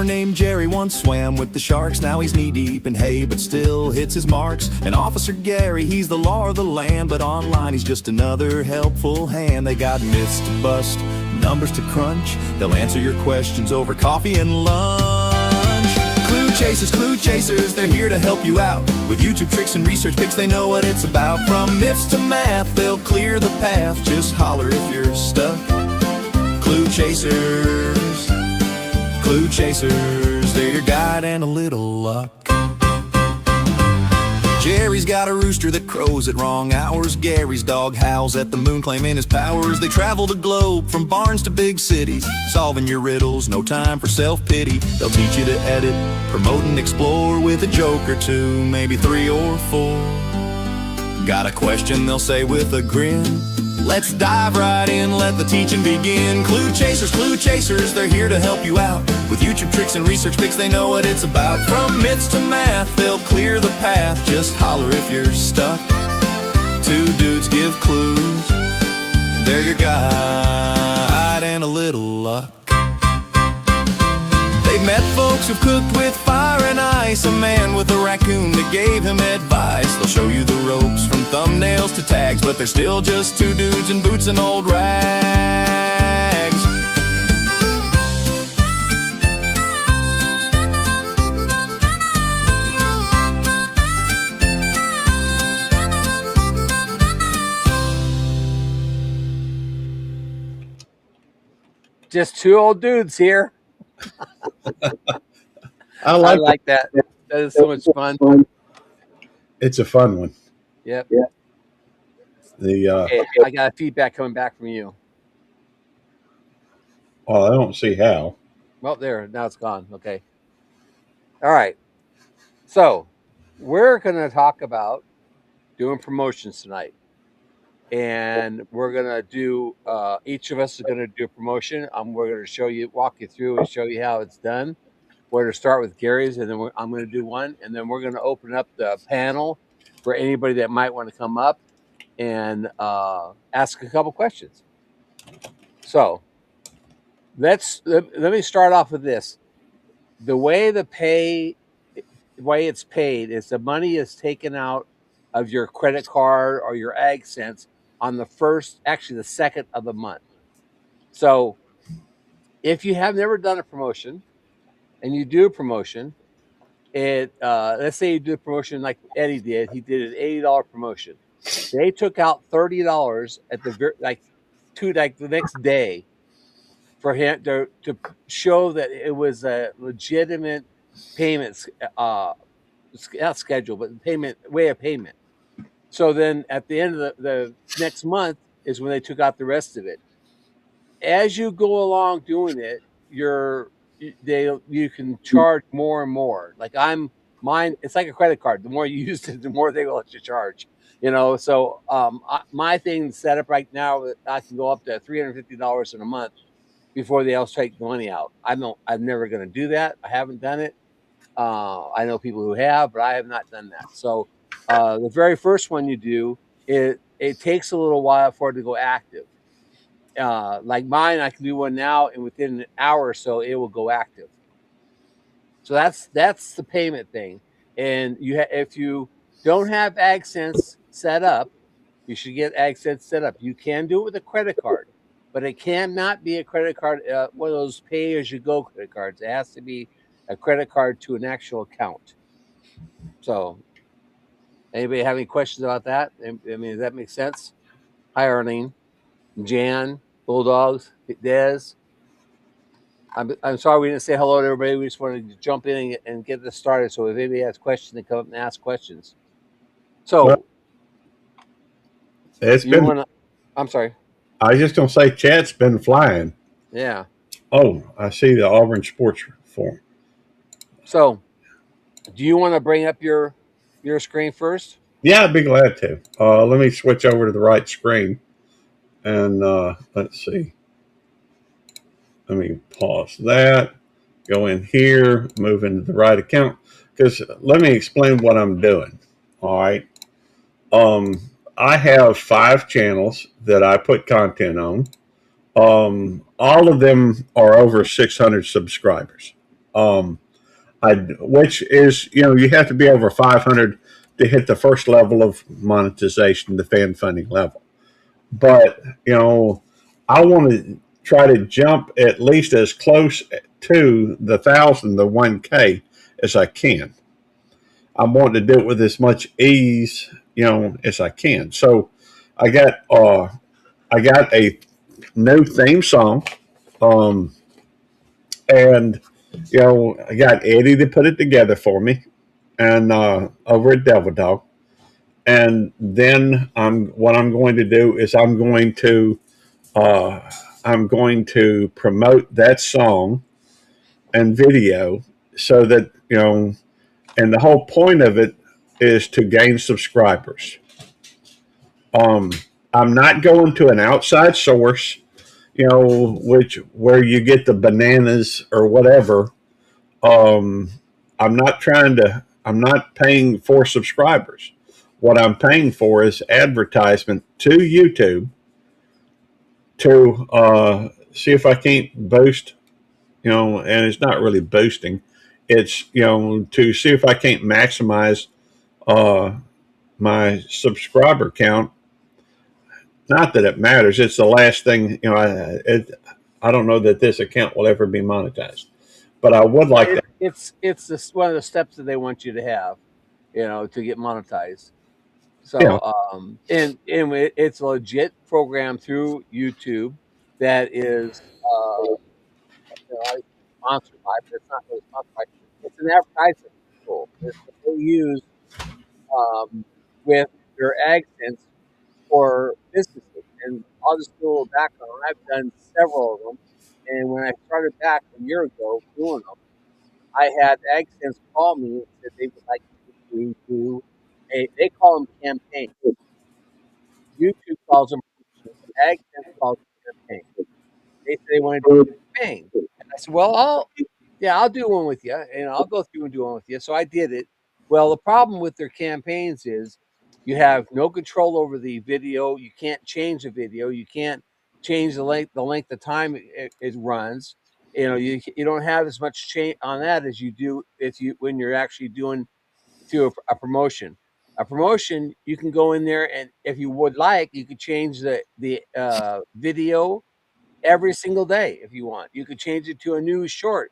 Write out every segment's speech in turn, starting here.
named Jerry once swam with the sharks. Now he's knee-deep in hay, but still hits his marks. And Officer Gary, he's the law of the land, but online he's just another helpful hand. They got myths to bust, numbers to crunch. They'll answer your questions over coffee and lunch. Clue chasers, they're here to help you out with YouTube tricks and research picks. They know what it's about. From myths to math, they'll clear the path. Just holler if you're stuck. Clue chasers, they're your guide and a little luck. Jerry's got a rooster that crows at wrong hours. Gary's dog howls at the moon, claiming his powers. They travel the globe from barns to big cities, solving your riddles, no time for self-pity. They'll teach you to edit, promote and explore with a joke or two, maybe 3 or 4. Got a question, they'll say with a grin. Let's dive right in, let the teaching begin. Clue chasers, they're here to help you out with YouTube tricks and research picks. They know what it's about. From myths to math, they'll clear the path. Just holler if you're stuck. 2 dudes give clues. They're your guide and a little luck. They've met folks who've cooked with fire and ice. A man with a raccoon that gave him advice. They'll show you the ropes from thumbnails to tags, but they're still just 2 dudes in boots and old rags. Just 2 old dudes here. I like that. That is so much fun. It's a fun one. Yep. The I got feedback coming back from you. I don't see how. Well, there, now it's gone. Okay. All right. So we're going to talk about doing promotions tonight. And we're going to do, each of us is going to do a promotion. We're going to walk you through and show you how it's done. We're going to start with Gary's, and then I'm going to do one. And then we're going to open up the panel for anybody that might want to come up and ask a couple questions. So let me start off with this. The way it's paid is the money is taken out of your credit card or your AgSense on the second of the month. So if you have never done a promotion and you do a promotion, let's say you do a promotion like Eddie did. He did an $80 promotion. They took out $30 at the next day for him to show that it was a legitimate payment, not schedule, but way of payment. So then at the end of the next month is when they took out the rest of it. As you go along doing it, you can charge more and more. Like mine, it's like a credit card. The more you use it, the more they will let you charge. So my thing set up right now, I can go up to $350 in a month before they else take the money out. I'm never going to do that. I haven't done it. I know people who have, but I have not done that. So the very first one you do, it takes a little while for it to go active. Like mine, I can do one now, and within an hour or so, it will go active. So that's the payment thing. And if you don't have AgSense set up, you should get AgSense set up. You can do it with a credit card, but it cannot be a credit card, one of those pay-as-you-go credit cards. It has to be a credit card to an actual account. So anybody have any questions about that? I mean, does that make sense? Hi, Arlene, Jan, Bulldogs, Dez. I'm sorry we didn't say hello to everybody. We just wanted to jump in and get this started. So if anybody has questions, they come up and ask questions. So I'm sorry. I was just going to say chat's been flying. Yeah. Oh, I see the Auburn Sports Forum. So do you want to bring up your screen first? Yeah, I'd be glad to. Let me switch over to the right screen. And let's see. Let me pause that. Go in here. Move into the right account. Because let me explain what I'm doing. All right. I have 5 channels that I put content on. All of them are over 600 subscribers. Which is, you have to be over 500 to hit the first level of monetization, the fan funding level. But, I want to try to jump at least as close to the 1,000, the 1K as I can. I'm wanting to do it with as much ease, as I can. So I got a new theme song, and I got Eddie to put it together for me, and over at Devil Dog. And then what I'm going to do is uh, I'm going to promote that song and video so that and the whole point of it is to gain subscribers. Um, I'm not going to an outside source, which where you get the bananas or whatever. Um, I'm not paying for subscribers. What I'm paying for is advertisement to YouTube to see if I can't boost, and it's not really boosting. It's, to see if I can't maximize uh, my subscriber count. Not that it matters. It's the last thing, I don't know that this account will ever be monetized, but I would like that. It's this one of the steps that they want you to have, to get monetized. Yeah. So, it's a legit program through YouTube that is, sponsored by, but it's not really sponsored by. It's an advertising tool that they use with their AdSense for businesses. And I'll just do a little background. I've done several of them, and when I started back a year ago doing them, I had AdSense call me and said they would like to do they call them campaigns. YouTube calls them promotions. AdSense calls them campaigns. They say they want to do a campaign. And I said, well, I'll do one with you. And I'll go through and do one with you. So I did it. Well, the problem with their campaigns is you have no control over the video. You can't change the video. You can't change the length of time it runs. You don't have as much change on that as you do when you're actually doing through a promotion. A promotion, you can go in there, and if you would like, you could change the video every single day if you want. You could change it to a new short.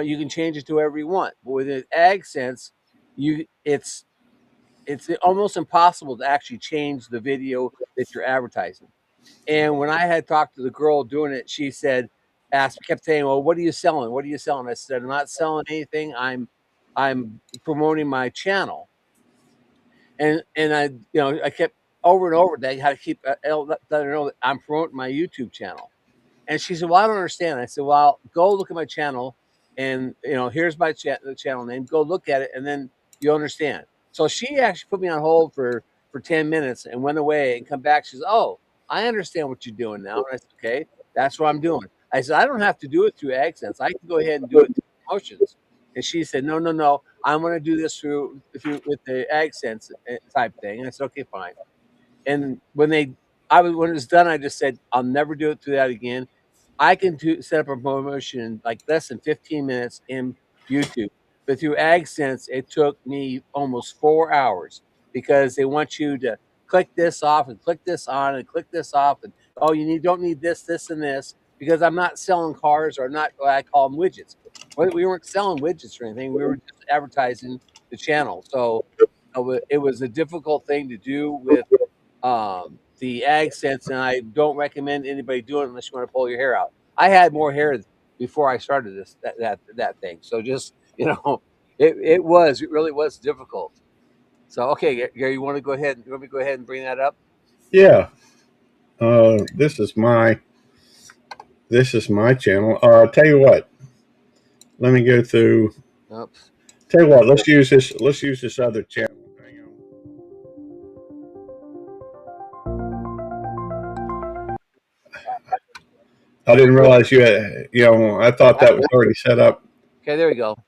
You can change it to whatever you want. But with an AdSense, it's almost impossible to actually change the video that you're advertising. And when I had talked to the girl doing it, she kept saying, "Well, what are you selling? What are you selling?" I said, "I'm not selling anything. I'm promoting my channel." And I kept over and over that I had to keep letting her know that I'm promoting my YouTube channel. And she said, "Well, I don't understand." I said, "Well, go look at my channel, and here's my the channel name. Go look at it, and then you'll understand." So she actually put me on hold for 10 minutes and went away and come back. She says, "Oh, I understand what you're doing now." And I said, "Okay, that's what I'm doing." I said, "I don't have to do it through AdSense. I can go ahead and do it through promotions." And she said, "No, no, no. I'm going to do this through with the AdSense type thing." And I said, "Okay, fine." And when it was done, I just said, "I'll never do it through that again." I can set up a promotion in like less than 15 minutes in YouTube, but through AdSense, it took me almost 4 hours because they want you to click this off and click this on and click this off, and don't need this, this, and this, because I'm not selling cars, or not what I call them widgets. We weren't selling widgets or anything. We were just advertising the channel. So it was a difficult thing to do with the AdSense, and I don't recommend anybody doing it unless you want to pull your hair out. I had more hair before I started that thing. So just it really was difficult. So okay, Gary, you want to go ahead? You want me to go ahead and bring that up? Yeah. This is my channel. Tell you what. Let me go through. Oops. Tell you what. Let's use this. Let's use this other channel. Hang on. I didn't realize you had. I thought that was already set up. Okay, there we go.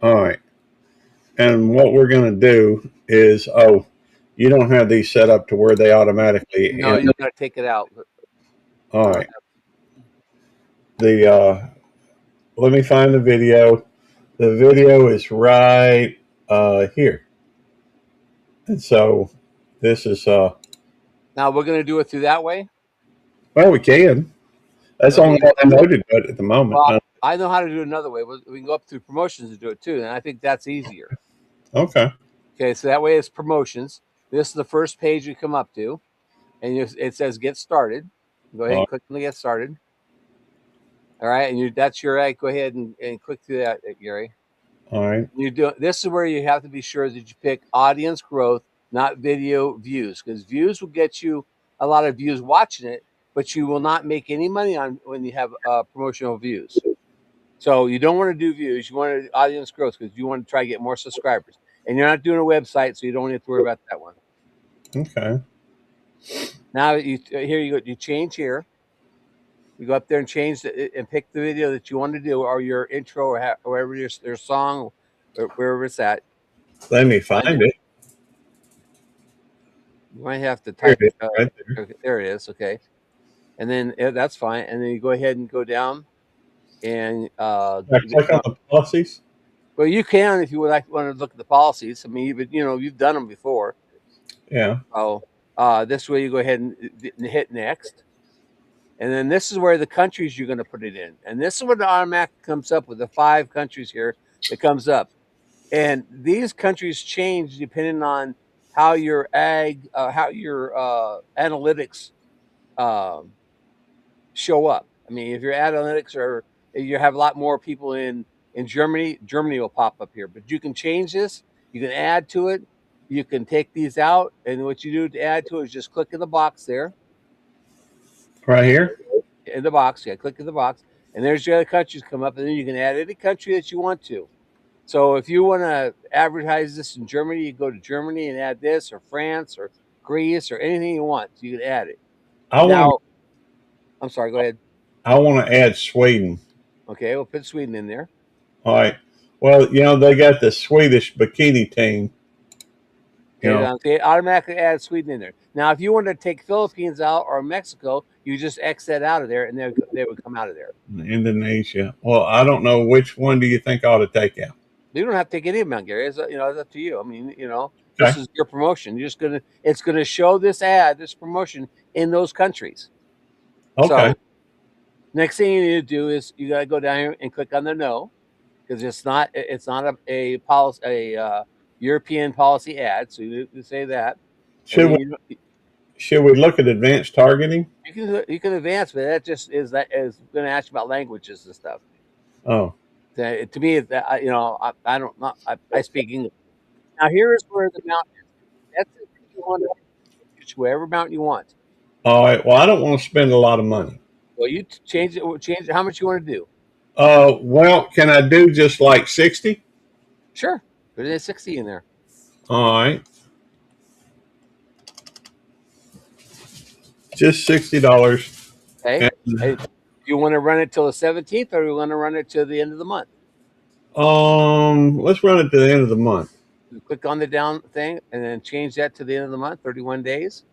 All right. And what we're going to do is, you don't have these set up to where they automatically. No, you got to take it out. All right. The let me find the video. The video is right here, and so this is Now we're going to do it through that way. well, we can. That's the Okay. only one I know to do it at the moment. Well, I know how to do it another way. We can go up through promotions and do it too, and I think that's easier. Okay. Okay, so that way it's promotions. This is the first page you come up to, and it says get started. Go ahead and click on the get started. All right, and that's your go ahead and click through that, Gary. All right. You do this is where you have to be sure that you pick audience growth, not video views, because views will get you a lot of views watching it, but you will not make any money on when you have promotional views. So you don't want to do views. You want to audience growth because you want to try to get more subscribers. And you're not doing a website, so you don't have to worry about that one. Okay. Now here you go. You change here. You go up there and change and pick the video that you want to do, or your intro, or wherever your song, or wherever it's at. Let me find it. You might have to Here type it is, it. right there. Okay, there it is. Okay, and then that's fine. And then you go ahead and go down and Can I click on the policies? well, you can if you would want to look at the policies. I mean, you've done them before. Yeah. So this way you go ahead and hit next. And then this is where the countries you're going to put it in. And this is what the automatic comes up with, the 5 countries here that comes up. And these countries change depending on how your analytics show up. I mean, if your analytics are, you have a lot more people in Germany, Germany will pop up here. But you can change this. You can add to it. You can take these out. And what you do to add to it is just click in the box there. Right here? In the box, yeah, click in the box, and there's your other countries come up, and then you can add any country that you want to. So if you want to advertise this in Germany, you go to Germany and add this, or France, or Greece, or anything you want. So you can add it. I want Now, I'm sorry, go ahead. I want to add Sweden. Okay, we'll put Sweden in there. All right. Well, they got the Swedish bikini team. Okay, it automatically adds Sweden in there. Now, if you want to take Philippines out or Mexico, you just X that out of there, and they would come out of there. Indonesia. Well, I don't know, which one do you think I ought to take out? You don't have to take any of them out, Gary. It's up to you. I mean, this Okay. is your promotion. It's gonna show this promotion in those countries. Okay. So next thing you need to do is you gotta go down here and click on the no, because it's not a policy, a European policy ad. So you need to say that. And Should we should we look at advanced targeting? you can advance, but that just is going to ask you about languages and stuff. Oh. To me, I don't know. I speak English. Now here is where the mountain is. That's it. You want to choose wherever mountain you want. All right. Well, I don't want to spend a lot of money. Well, you change it. Change it. How much you want to do? Well, can I do just like 60? Sure. There's 60 in there. All right. Just $60. Okay. Hey, you want to run it till the 17th, or you want to run it to the end of the month? Let's run it to the end of the month. You click on the down thing and then change that to the end of the month, 31 days.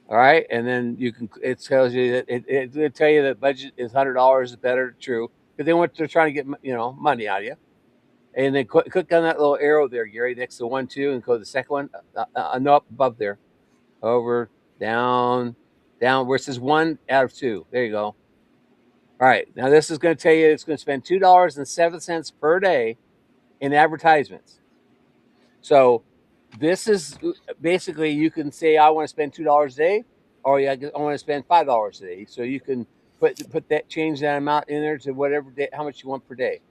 All right, and then it tells you that it will tell you that budget is $100 is better, true, because they're trying to get money out of you. And then click on that little arrow there, Gary, next to 1, 2, and go to the second one. No, up above there, over, down, where it says 1 out of 2. There you go. All right, now this is going to tell you it's going to spend $2.07 per day in advertisements. So this is basically, you can say I want to spend $2 a day, or I want to spend $5 a day. So you can change that amount in there to whatever day, how much you want per day.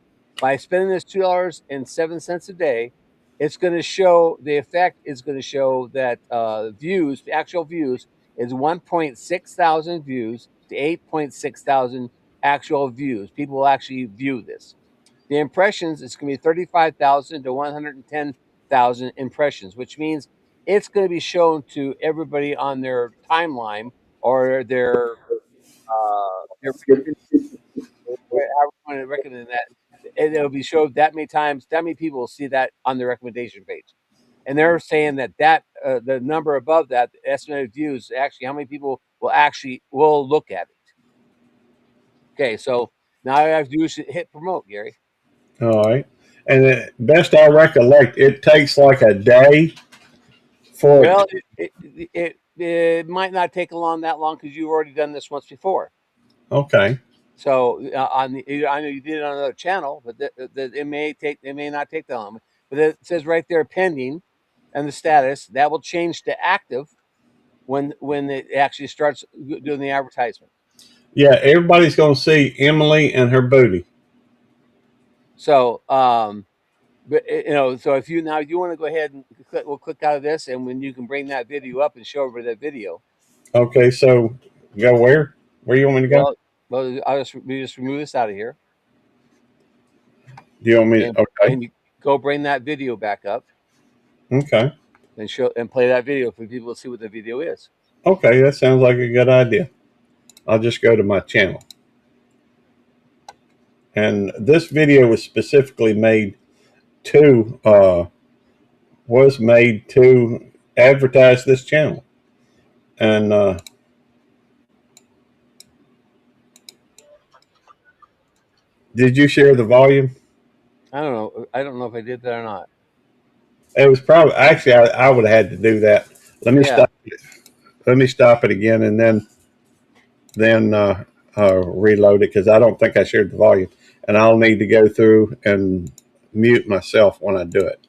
By spending this $2.07 a day, it's going to show the effect is going to show that views, the actual views, is 1.6 thousand views to 8.6 thousand actual views. People will actually view this. The impressions, it's going to be 35,000 to 110,000 impressions, which means it's going to be shown to everybody on their timeline or their recommendation, however you want to recommend that. And it'll be showed that many times, that many people will see that on the recommendation page. And they're saying that the number above that, the estimated views, actually how many people will look at it. Okay, so Now all you have to do is hit promote, Gary. All right. And best I recollect, it takes like a day for it. Well, it might not take that long because you've already done this once before. Okay. So I know you did it on another channel, but it may not take that long. But it says right there pending, and the status that will change to active when it actually starts doing the advertisement. Yeah, everybody's going to see Emily and her booty. So but so if you want to go ahead and we'll click out of this, and when you can bring that video up and show over that video. Okay, so go where? Where you want me to go? Well, we just remove this out of here. Do you want me? Okay. And you go bring that video back up. Okay. And show and play that video for people to see what the video is. Okay, that sounds like a good idea. I'll just go to my channel. And this video was specifically made to advertise this channel. And did you share the volume? I don't know. I don't know if I did that or not. It was probably actually I would have had to do that. Let me stop it. Let me stop it again and then reload it because I don't think I shared the volume, and I'll need to go through and mute myself when I do it.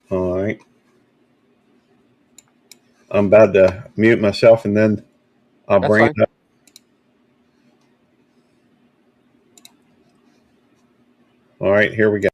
All right. I'm about to mute myself and then I'll bring it up. All right, here we go.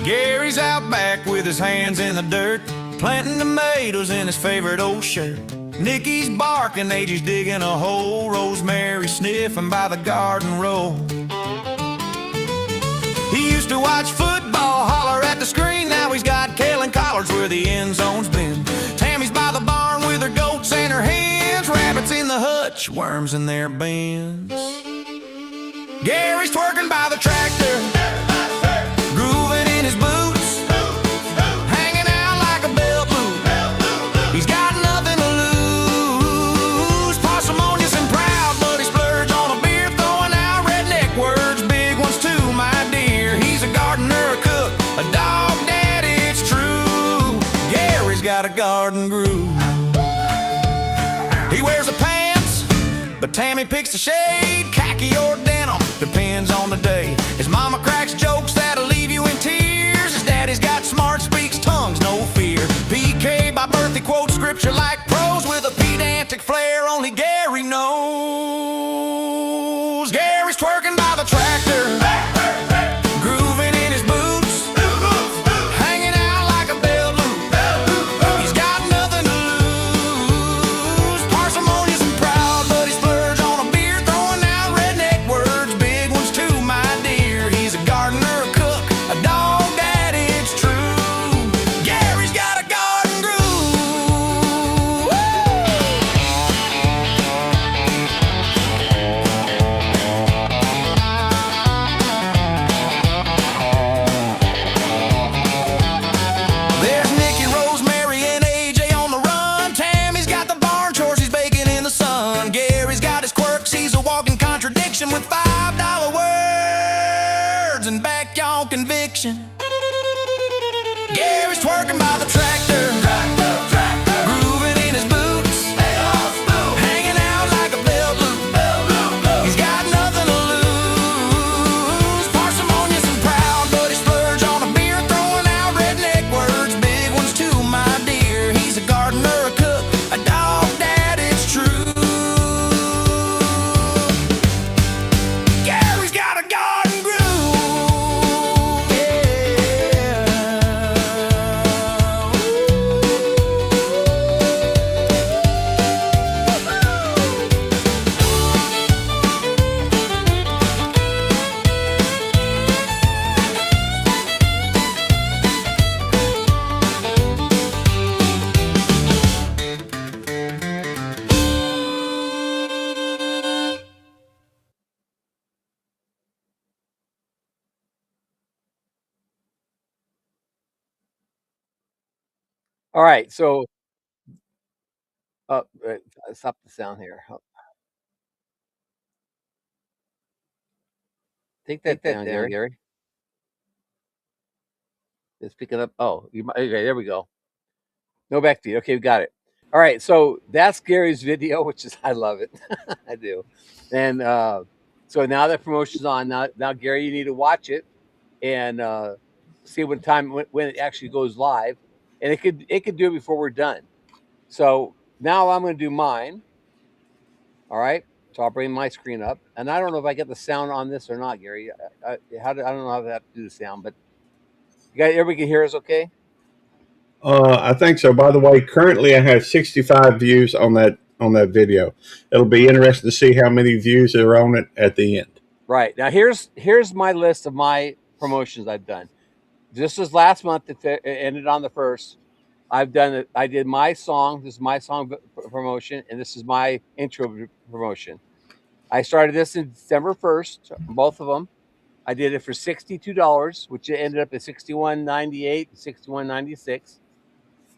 Gary's out back with his hands in the dirt, planting tomatoes in his favorite old shirt. Nikki's barking, AJ's digging a hole, Rosemary sniffing by the garden roll. He used to watch football, holler at the screen. Now he's got kale and collards where the end zone's been. Tammy's by the barn with her goats and her hens, rabbits in the hutch, worms in their bins. Gary's twerking by the tractor, grooving in his boots, hanging out like a belt loop. He's got nothing to lose, parsimonious and proud, but he splurged on a beer, throwing out redneck words, big ones too, my dear. He's a gardener, a cook, a dog dad, it's true. Gary's got a garden groove. He wears the pants, but Tammy picks the shade, khaki or denim, depends on the day. His mama cracks jokes that'll leave you in tears. His daddy's got smart, speaks tongues, no fear. PK by birth, he quotes scripture like prose with a pedantic flair only Gary knows. Gary's twerking by the tractor, grooving in his boots, hanging out like a belt loop. He's got nothing to lose, parsimonious and proud, but he splurged on a beer, throwing out redneck words, big ones too, my dear. He's a gardener, a cook, a dog dad, it's true. Gary's got a garden groove. There's Nikki, Rosemary, and AJ on the run. Tammy's got the barn chores, he's baking in the sun. Gary's got his quirks, he's a walking contradiction with $5 words and backyard conviction. Gary's twerking by the tractor, grooving in his boots, hanging out like a belt loop. He's got nothing to lose, parsimonious and proud, but he splurged on a beer, throwing out redneck words, big ones too, my dear. He's a gardener, a cook, a dog dad, it's true. Gary's got a garden groove, yeah. All right, so stop the sound here. Take that down, Gary. Let's pick it up. Oh, okay, there we go. No backbeat. Okay, we got it. All right, so that's Gary's video, which is I love it. I do. And so now that promotion's on, now Gary, you need to watch it and see what time when it actually goes live, and it could do it before we're done. So now I'm going to do mine. All right. So I'll bring my screen up, and I don't know if I get the sound on this or not, Gary. I don't know how to do the sound, but everybody can hear us, okay? I think so. By the way, currently I have 65 views on that video. It'll be interesting to see how many views are on it at the end. Right now, here's my list of my promotions I've done. This was last month. It ended on the 1st. I've done it. I did my song. This is my song promotion, and this is my intro promotion. I started this in December 1st, both of them. I did it for $62, which ended up at $61.98 and $61.96.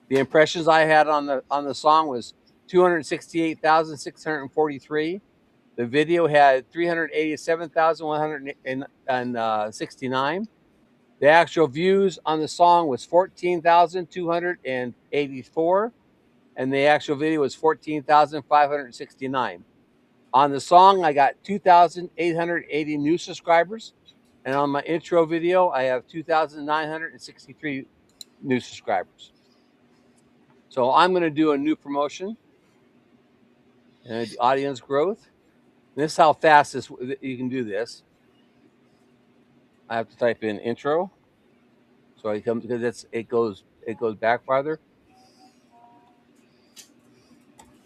The impressions I had on the song was 268,643. The video had 387,169. The actual views on the song was 14,284, and the actual video was 14,569. On the song, I got 2,880 new subscribers, and on my intro video, I have 2,963 new subscribers. So I'm going to do a new promotion and audience growth. This is how fast you can do this. I have to type in intro, so I come because it goes back farther.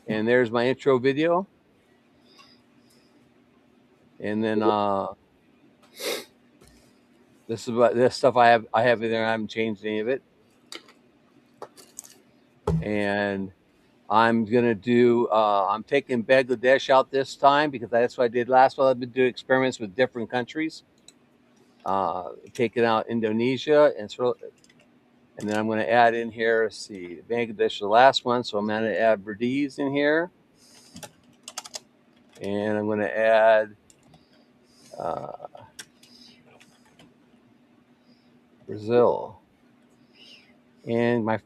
And there's my intro video, and then this is what this stuff I have in there. I haven't changed any of it, and I'm gonna do. I'm taking Bangladesh out this time because that's what I did last month. I've been doing experiments with different countries. Taking out Indonesia and then I'm going to add in here. Let's see, Bangladesh is the last one, so I'm going to add Belize in here, and I'm going to add Brazil, and my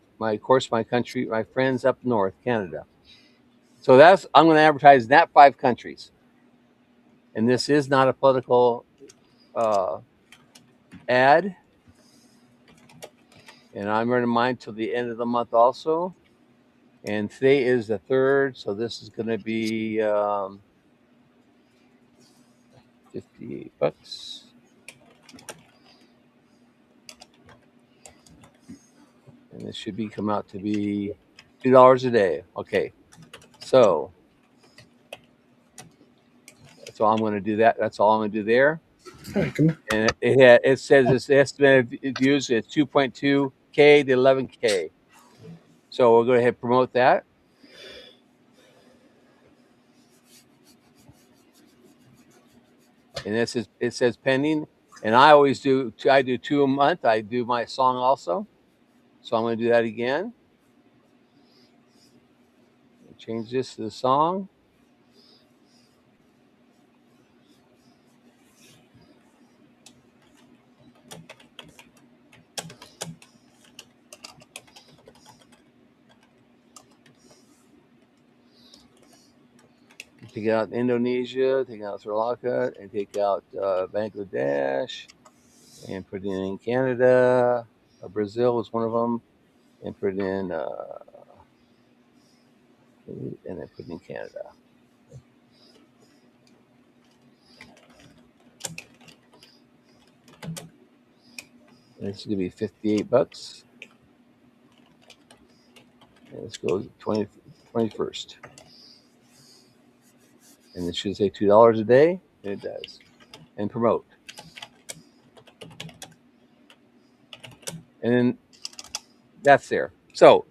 country, my friends up north, Canada. So I'm going to advertise that 5 countries, and this is not a political ad, and I'm running mine till the end of the month also. And today is the 3rd, so this is going to be $58. And this should come out to be $2 a day. Okay, so that's all I'm going to do. That's all I'm going to do there. And it says its estimated views is 2.2K to 11K. So we'll go ahead and promote that. And it says pending. And I always do. I do 2 a month. I do my song also. So I'm going to do that again. Change this to the song. Take out Indonesia, take out Sri Lanka, and take out Bangladesh, and put in Canada. Brazil was one of them, and put in and then put in Canada. And this is gonna be $58. And let's go 21st. And it should say $2 a day, and it does. And promote. And then that's there. So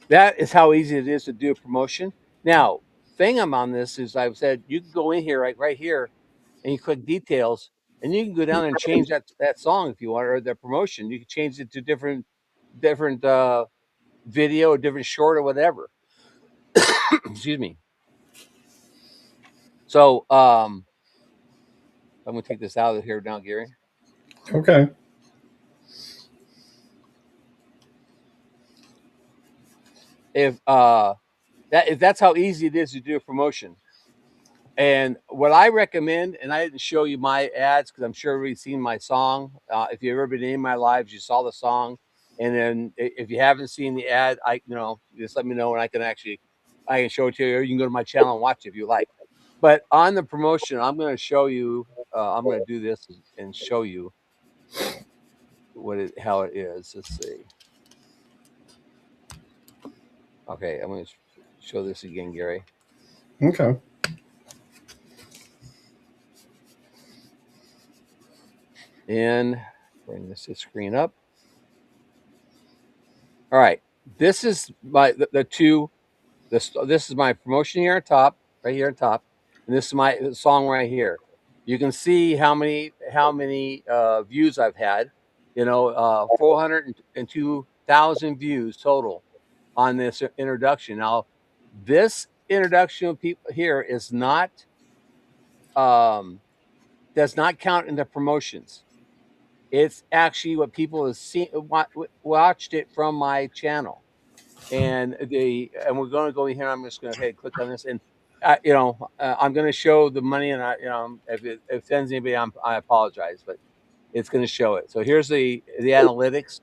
that is how easy it is to do a promotion. Now, thing I'm on this is I've said you can go in here right here, and you click details, and you can go down and change that song if you want, or the promotion. You can change it to different video, a different short, or whatever. Excuse me. So I'm going to take this out of here now, Gary. Okay. If that's how easy it is to do a promotion. And what I recommend, and I didn't show you my ads because I'm sure everybody's seen my song. If you've ever been in my lives, you saw the song. And then if you haven't seen the ad, just let me know and I can show it to you, or you can go to my channel and watch it if you like. But on the promotion, I'm going to show you. I'm going to do this and show you how it is. Let's see. Okay, I'm going to show this again, Gary. Okay. And bring this to screen up. All right, this is the two. This is my promotion here on top, right here on top, and this is my song right here. You can see how many views I've had. 402,000 views total on this introduction. Now, this introduction of people here is not does not count in the promotions. It's actually what people have seen watched it from my channel. And we're going to go in here. I'm just going to click on this, and I'm going to show the money. And if it offends anybody, I apologize, but it's going to show it. So here's the analytics.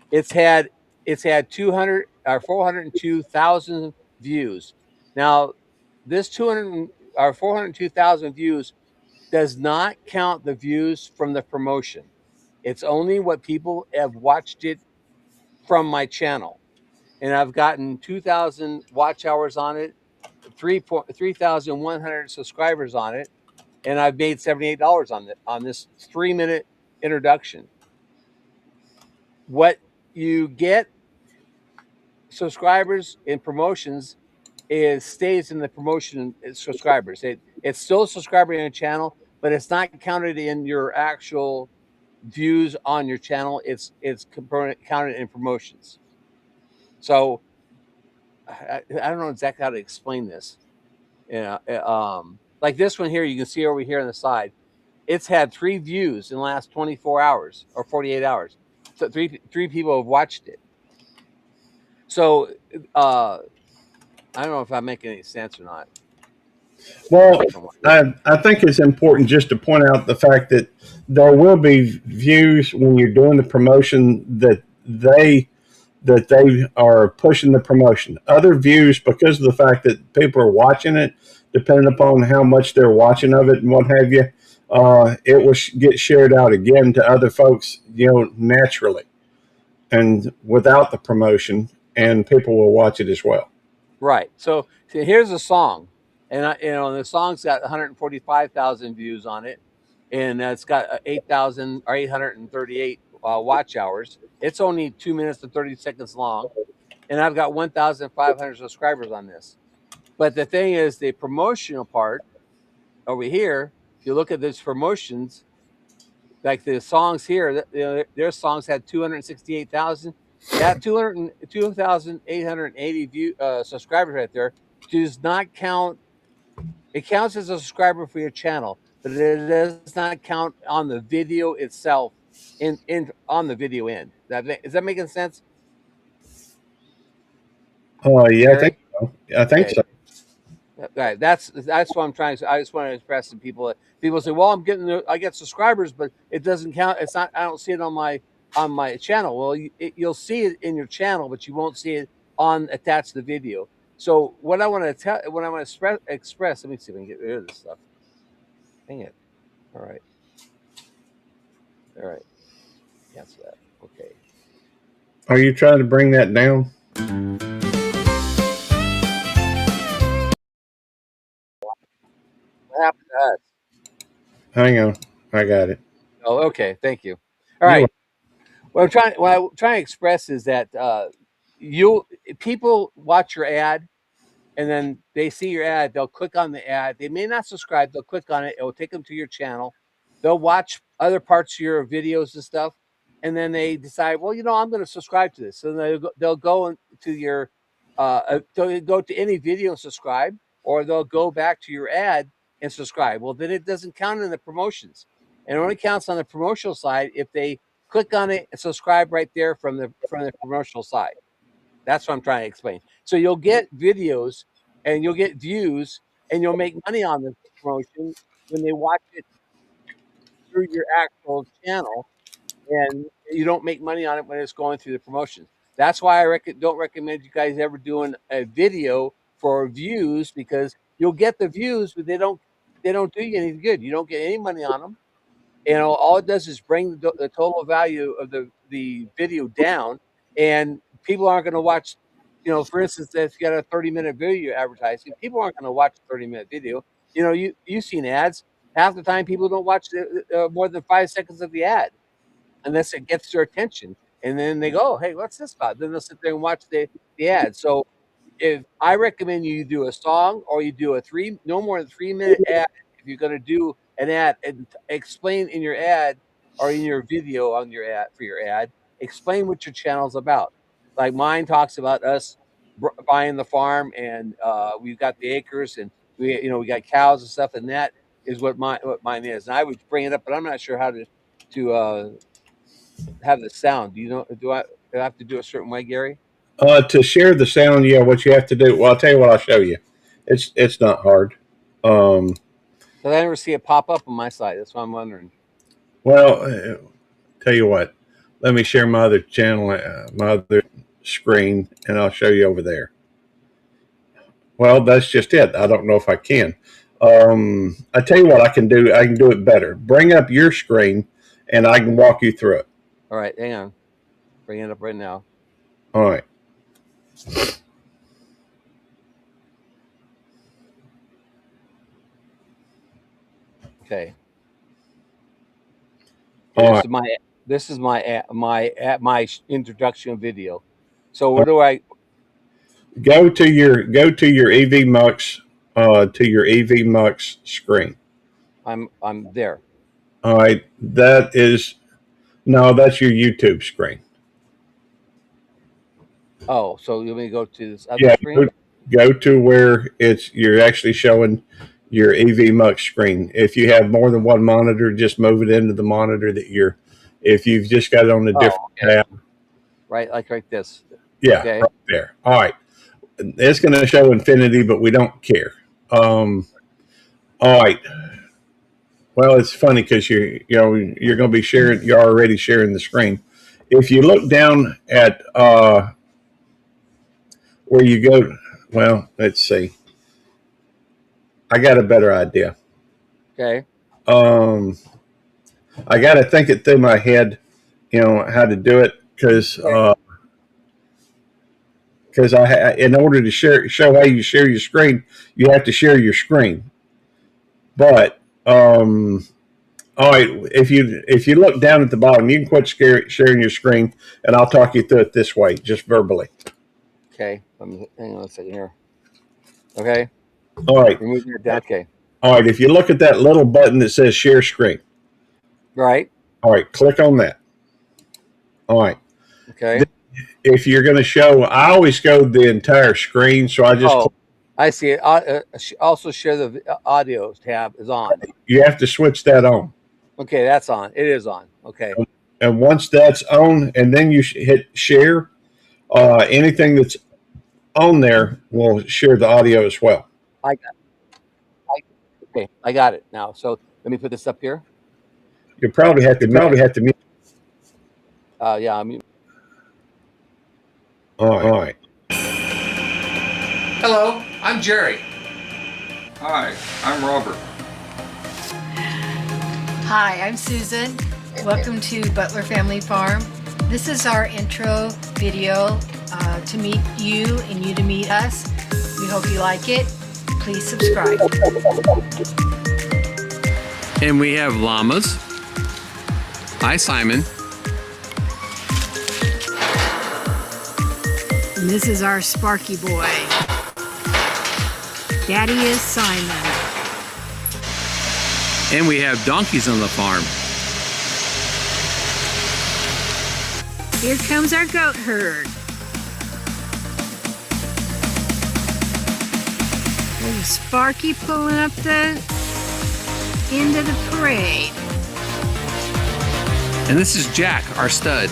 It's had 402,000 views. Now, this 402,000 views does not count the views from the promotion. It's only what people have watched it from my channel. And I've gotten 2,000 watch hours on it, 3,100 subscribers on it, and I've made $78 on this 3-minute introduction. What you get subscribers in promotions stays in the promotion subscribers. It's still a subscriber in a channel, but it's not counted in your actual views on your channel. It's counted in promotions. So I don't know exactly how to explain this. Like this one here, you can see over here on the side, it's had 3 views in the last 24 hours or 48 hours. So three people have watched it. So I don't know if I'm making any sense or not. Well, I think it's important just to point out the fact that there will be views when you're doing the promotion that they are pushing the promotion. Other views, because of the fact that people are watching it, depending upon how much they're watching of it and what have you, it will get shared out again to other folks, naturally and without the promotion, and people will watch it as well. Right. So here's a song, and the song's got 145,000 views on it, and it's got 8,000 or 838 watch hours. It's only 2 minutes and 30 seconds long, and I've got 1,500 subscribers on this. But the thing is, the promotional part over here, if you look at these promotions, like the songs here, their songs had 268,000. That 2,880 subscribers right there does not count. It counts as a subscriber for your channel, but it does not count on the video itself on the video end. Is that making sense? Yeah, Gary? I think Okay. so. Right. That's what I'm trying to. I just want to express to people. People say, "Well, I get subscribers, but it doesn't count. It's not. I don't see it on my channel." Well, you'll see it in your channel, but you won't see it attached to the video. So what I want to express. Let me see if I can get rid of this stuff. Dang it! All right. Cancel that. Okay. Are you trying to bring that down? What happened to us? Hang on, I got it. Oh, okay. Thank you. All right. What I'm trying to express is that people watch your ad, and then they see your ad. They'll click on the ad. They may not subscribe. They'll click on it. It will take them to your channel. They'll watch other parts of your videos and stuff, and then they decide, well, I'm going to subscribe to this. So they'll go and to your they'll go to any video and subscribe, or they'll go back to your ad and subscribe. Well, then it doesn't count in the promotions. It only counts on the promotional side if they click on it and subscribe right there from the promotional side. That's what I'm trying to explain. So you'll get videos and you'll get views and you'll make money on the promotion when they watch it through your actual channel, and you don't make money on it when it's going through the promotions. That's why I don't recommend you guys ever doing a video for views, because you'll get the views, but they don't do you any good. You don't get any money on them. All it does is bring the total value of the video down, and people aren't going to watch. For instance, if you got a 30-minute video advertising, people aren't going to watch a 30-minute video. You've seen ads. Half the time, people don't watch more than 5 seconds of the ad unless it gets their attention, and then they go, "Hey, what's this about?" Then they'll sit there and watch the ad. So, if I recommend you do a song, or you do no more than 3-minute ad. If you're going to do an ad, and explain in your ad or in your video on your ad for your ad, explain what your channel's about. Like mine talks about us buying the farm, and we've got the acres, and we got cows and stuff, and that is what mine is. And I would bring it up, but I'm not sure how to have the sound. Do I have to do a certain way, Gary? To share the sound, yeah, what you have to do. Well, I'll tell you what. I'll show you. It's not hard. Because I never see it pop up on my side. That's why I'm wondering. Well, tell you what. Let me share my other channel, my other screen, and I'll show you over there. Well, that's just it. I don't know if I can. I tell you what I can do. I can do it better. Bring up your screen, and I can walk you through it. All right, hang on. Bring it up right now. All right. Okay. All right. This is my introduction video. So where do I Go to your EV Mux to your EV Mux screen. I'm there. All right. That's your YouTube screen. Oh, so you want me to go to this other screen? Go to where you're actually showing your EV Mux screen. If you have more than one monitor, just move it into the monitor if you've just got it on a different tab. Right, like this. Yeah, okay. Right there. All right. It's going to show infinity, but we don't care. All right. Well, it's funny because you're going to be sharing. You're already sharing the screen. If you look down at where you go, well, let's see. I got a better idea. Okay. I got to think it through my head, how to do it, because in order to show how you share your screen, you have to share your screen. But all right, if you look down at the bottom, you can quit sharing your screen, and I'll talk you through it this way, just verbally. Okay. Hang on a second here. Okay. All right. Okay. All right. If you look at that little button that says share screen. Right. All right. Click on that. All right. Okay. If you're going to show, I always go the entire screen, so I just. I see it. Also share the audio tab is on. You have to switch that on. Okay, that's on. It is on. Okay. And once that's on, and then you hit share, anything that's on there will share the audio as well. Okay, I got it now. So let me put this up here. You probably have to mute. Yeah, I'm. All right. Hello, I'm Jerry. Hi, I'm Robert. Hi, I'm Susan. Welcome to Butler Family Farm. This is our intro video to meet you and you to meet us. We hope you like it. Please subscribe. And we have llamas. Hi, Simon. And this is our Sparky boy. Daddy is Simon. And we have donkeys on the farm. Here comes our goat herd. Sparky pulling up the end of the parade. And this is Jack, our stud.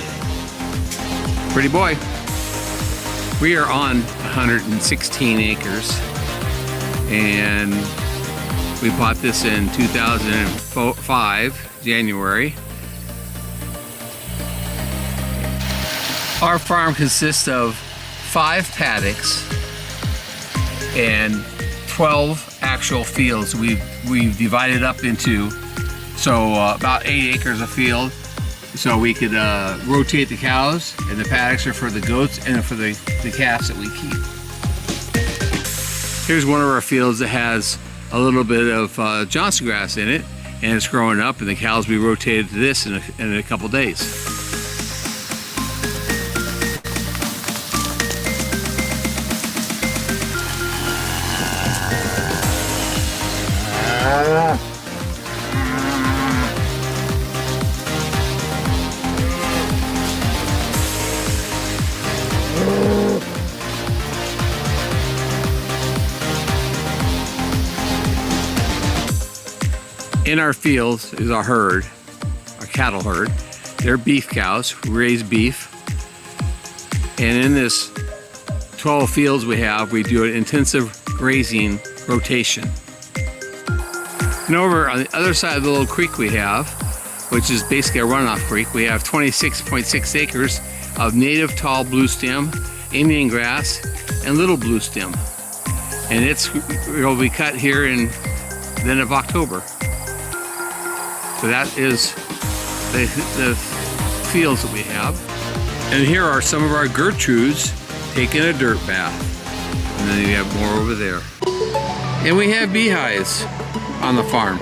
Pretty boy. We are on 116 acres, and we bought this in 2005, January. Our farm consists of 5 paddocks and 12 actual fields. We've divided up into about 8 acres of field, so we could rotate the cows, and the paddocks are for the goats and for the calves that we keep. Here's one of our fields that has a little bit of Johnson grass in it, and it's growing up, and the cows will be rotated to this in a couple days. In our fields is our herd, our cattle herd. They're beef cows, we raise beef. And in this 12 fields we have, we do an intensive grazing rotation. And over on the other side of the little creek we have, which is basically a runoff creek, we have 26.6 acres of native tall bluestem, Indian grass, and little bluestem. And it'll be cut here in the end of October. So that is the fields that we have. And here are some of our Gertrudes taking a dirt bath. And then you have more over there. And we have beehives on the farm.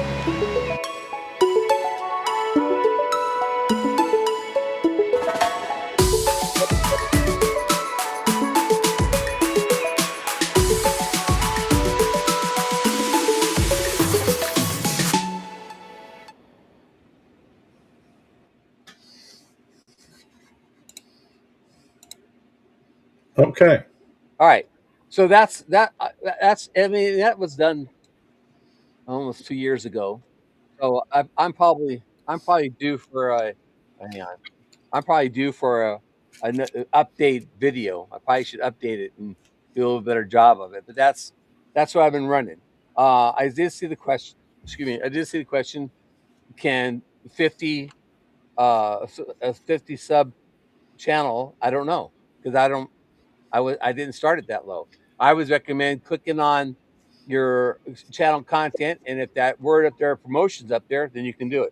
Okay. All right, so that's I mean, that was done almost 2 years ago. So I'm probably due for hang on, I'm probably due for an update video. I probably should update it and do a little better job of it. But that's what I've been running. I did see the question. Excuse me. I did see the question. Can 50 a 50 sub channel? I don't know, because I didn't start it that low. I would recommend clicking on your channel content, and if that word up there, promotions up there, then you can do it.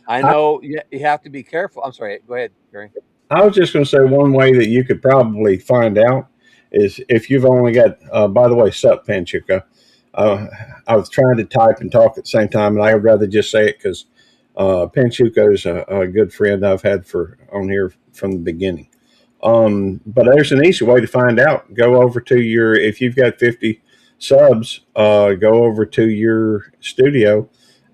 I know you have to be careful. I'm sorry. Go ahead, Gary. I was just going to say one way that you could probably find out is if you've only got, by the way, sup, Panchuca. I was trying to type and talk at the same time, and I would rather just say it because Panchuca is a good friend I've had on here from the beginning. But there's an easy way to find out. Go over to if you've got 50 subs, go over to your studio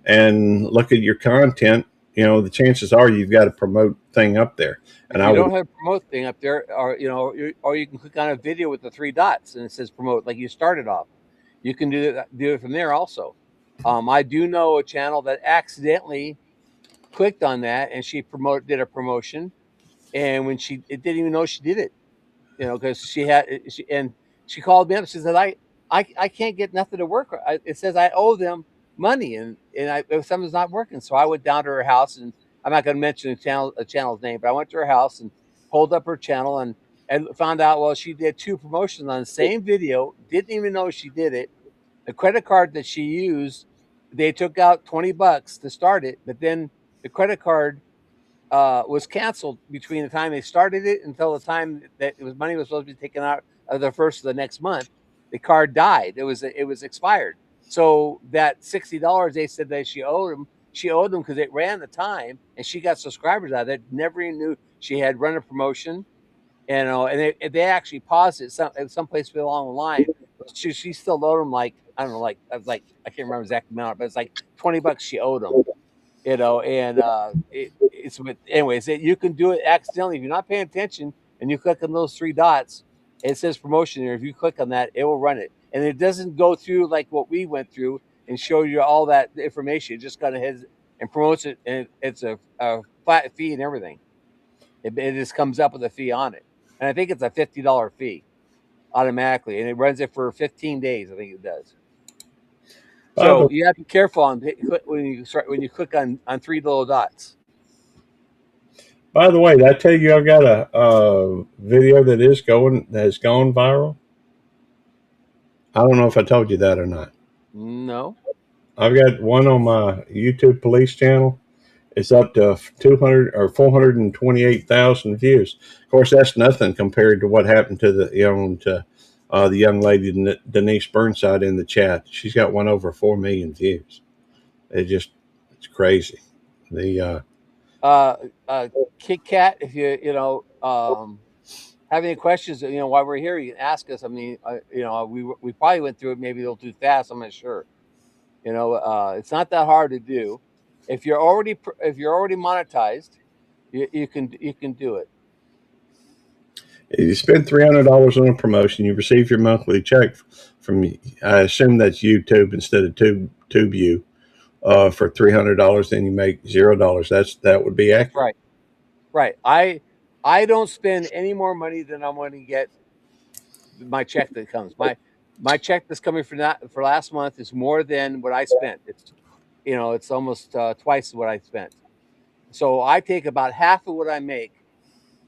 and look at your content. You know, the chances are you've got a promote thing up there. And I don't have a promote thing up there, or you can click on a video with the 3 dots and it says promote, like you started off. You can do it from there also. I do know a channel that accidentally clicked on that, and she did a promotion, and when it didn't even know she did it, because she called me up. She said, I can't get nothing to work. It says I owe them money, and something's not working. So I went down to her house, and I'm not going to mention the channel's name, but I went to her house and pulled up her channel and found out, well, she did 2 promotions on the same video. Didn't even know she did it. The credit card that she used, they took out $20 to start it, but then the credit card was canceled between the time they started it until the time that money was supposed to be taken out of the first of the next month. The card died. It was expired. So that $60 they said that she owed them because it ran the time, and she got subscribers out of it. Never even knew she had run a promotion, and they actually paused it someplace along the line. She still owed them, like, I don't know, I can't remember exact amount, but it's like $20 she owed them. Anyways, you can do it accidentally if you're not paying attention, and you click on those 3 dots. It says promotion there. If you click on that, it will run it. and it doesn't go through like what we went through and show you all that information. It just kind of heads and promotes it, and it's a flat fee and everything. It just comes up with a fee on it, and I think it's a $50 fee automatically, and it runs it for 15 days. I think it does. By the So you have to be careful on when you click on three little dots. by the way, did I tell you I've got a video that has gone viral? I don't know if I told you that or not. No. I've got one on my YouTube police channel. It's up to 200 or 428,000 views. Of course, that's nothing compared to what happened to the young lady Denise Burnside in the chat. She's got one over 4 million views. It's crazy. The Kit Kat, if have any questions, while we're here, you can ask us. I mean, we probably went through it maybe a little too fast. I'm not sure. It's not that hard to do. If you're already monetized, you can do it. You spend $300 on a promotion, you receive your monthly check from. I assume that's YouTube instead of TubeView. For $300, then you make $0. That would be accurate. Right. I don't spend any more money than I'm going to get my check that comes. My check that's coming for last month is more than what I spent. It's almost twice what I spent. So I take about half of what I make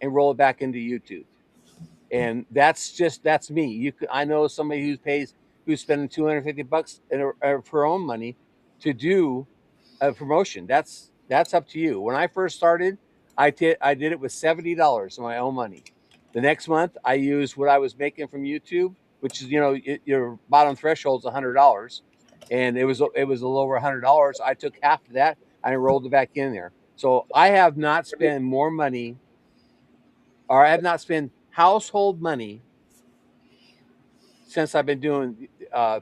and roll it back into YouTube. And that's me. I know somebody who's spending $250 for her own money to do a promotion. That's up to you. When I first started, I did it with $70 of my own money. The next month, I used what I was making from YouTube, which is your bottom threshold is $100, and it was a little over $100. I took half of that and I rolled it back in there. So I have not spent more money, or I have not spent household money since I've been doing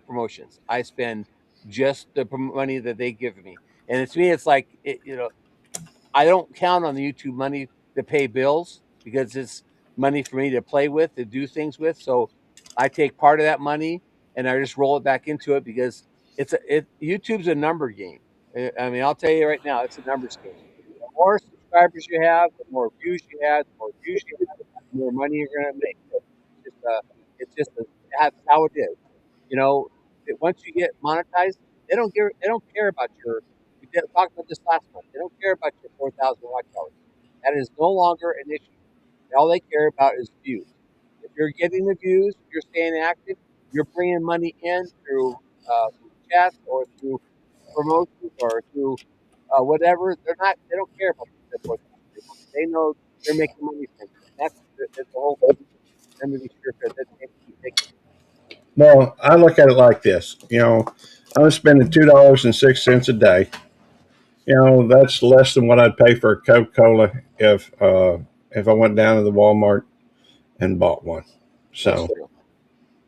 promotions. I spend just the money that they give me, and to me, it's like I don't count on the YouTube money to pay bills because it's money for me to play with, to do things with. So I take part of that money and I just roll it back into it because YouTube's a number game. I mean, I'll tell you right now, it's a numbers game. The more subscribers you have, the more views you have, the more money you're going to make. That's how it is. Once you get monetized, they don't care about we talked about this last month. They don't care about your 4,000 watch hours. That is no longer an issue. All they care about is views. If you're getting the views, you're staying active, you're bringing money in through chats or through promotions or through whatever. They don't care about the 4,000 anymore. They know they're making money from it. That's the whole thing. Let me be sure that they Well, I look at it like this. I'm spending $2.06 a day. That's less than what I'd pay for a Coca-Cola if I went down to the Walmart and bought one. That's So true.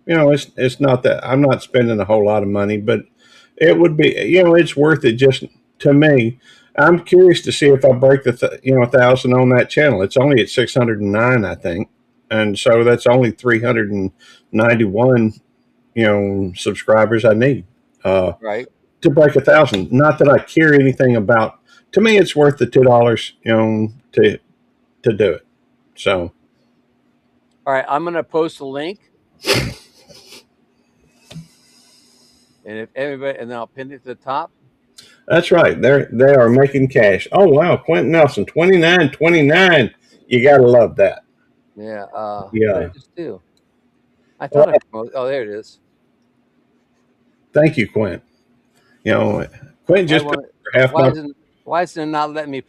it's not that I'm not spending a whole lot of money, but it would be it's worth it just to me. I'm curious to see if I break the 1,000 on that channel. It's only at 609, I think, and so that's only 391 subscribers I need Right. to break 1,000. Not that I care anything about. To me, it's worth the $2 to do it. So All right, I'm going to post a link, and if everybody, and then I'll pin it to the top. that's right. They are making cash. Oh wow, Quentin Nelson, 29.29. You gotta love that. Yeah. What did I Yeah. just do? I Well, thought I promoted. Oh, there it is. thank you, Quint. Quint I just paid want. for half my. Why isn't it not letting me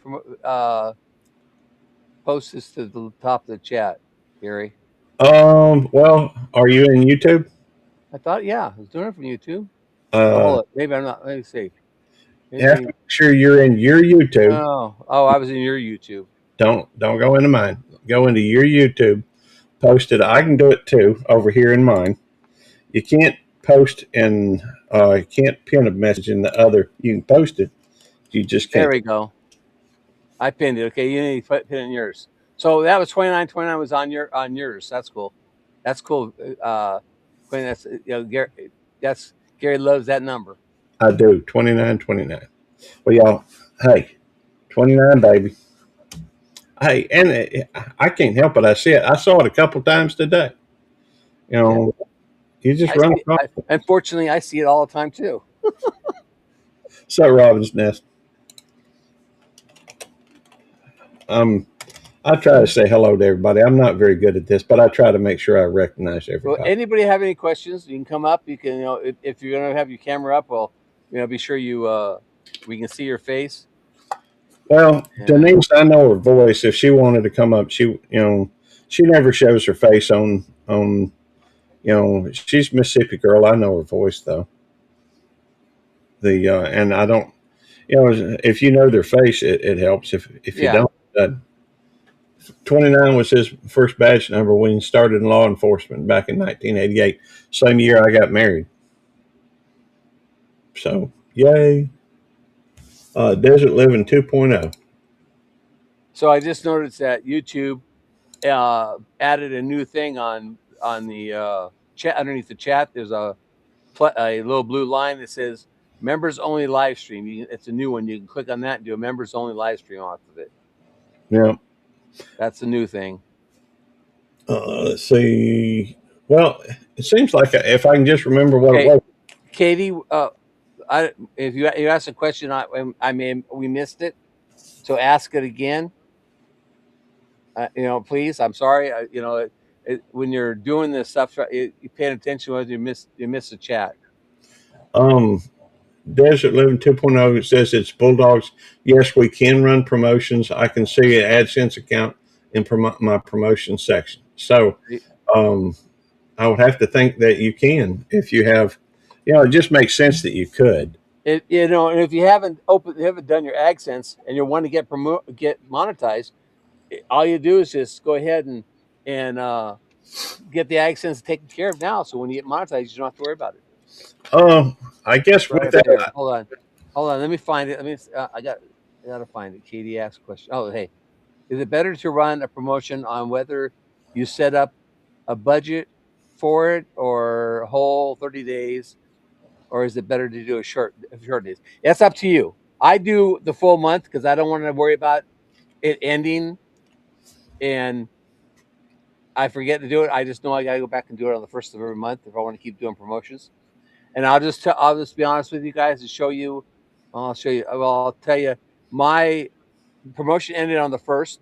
post this to the top of the chat, Gary? Well, are you in YouTube? I thought, yeah, I was doing it from YouTube. Oh, Uh, hold it. Maybe I'm not. Let me see. you have to Maybe. make sure you're in your YouTube. Oh, I was in your YouTube. Don't go into mine. Go into your YouTube. Post it. I can do it too over here in mine. You can't post in. You can't pin a message in the other. You can post it. You just There can't. we go. I pinned it. Okay, you need to pin it in yours. So that was 29.29 was on yours. That's cool. That's cool. Quinn, that's Gary. That's Gary loves that number. I do 29.29. Well, y'all, hey, 29, baby. Hey, and I can't help it. I see it. I saw it a couple times today. You Yeah, know, you just I run see. across. Unfortunately, I see it all the time too. So, Robin's Nest. Um, I try to say hello to everybody. I'm not very good at this, but I try to make sure I recognize Well, everybody. anybody have any questions? You can come up. You can, if you're gonna have your camera up, well, be sure we can see your face. Well, And Denise, I know her voice. If she wanted to come up, she never shows her face on. She's a Mississippi girl. I know her voice though. And I don't. If you know their face, it helps. If you yeah, don't, 29 was his first badge number when he started in law enforcement back in 1988. Same year I got married. So, yay. Desert Living 2.0. so I just noticed that YouTube added a new thing on the chat underneath the chat. There's a little blue line that says members only live stream. It's a new one. You can click on that and do a members only live stream off of it. Yeah. That's the new thing. Let's see. Well, it seems like if I can just remember what it Okay, was. Katie, if you asked a question, we missed it, so ask it again. Please. I'm sorry. When you're doing this stuff, you paying attention whether you miss the chat. Um, Desert Living 2.0, it says it's Bulldogs. Yes, we can run promotions. I can see an AdSense account in my promotion section. So um, I would have to think that you can if you have, it just makes sense that you could. And if you haven't done your AdSense and you want to get monetized, all you do is just go ahead and get the AdSense taken care of now. So when you get monetized, you don't have to worry about it. I guess Right with up there. that, Hold on. Let me find it. I gotta find it. Katie asked a question. Oh, hey, is it better to run a promotion on whether you set up a budget for it or whole 30 days, or is it better to do a short days? That's up to you. I do the full month because I don't want to worry about it ending and I forget to do it. I just know I gotta go back and do it on the first of every month if I want to keep doing promotions. And I'll just be honest with you guys and show you. I'll show you. Well, I'll tell you. My promotion ended on the first,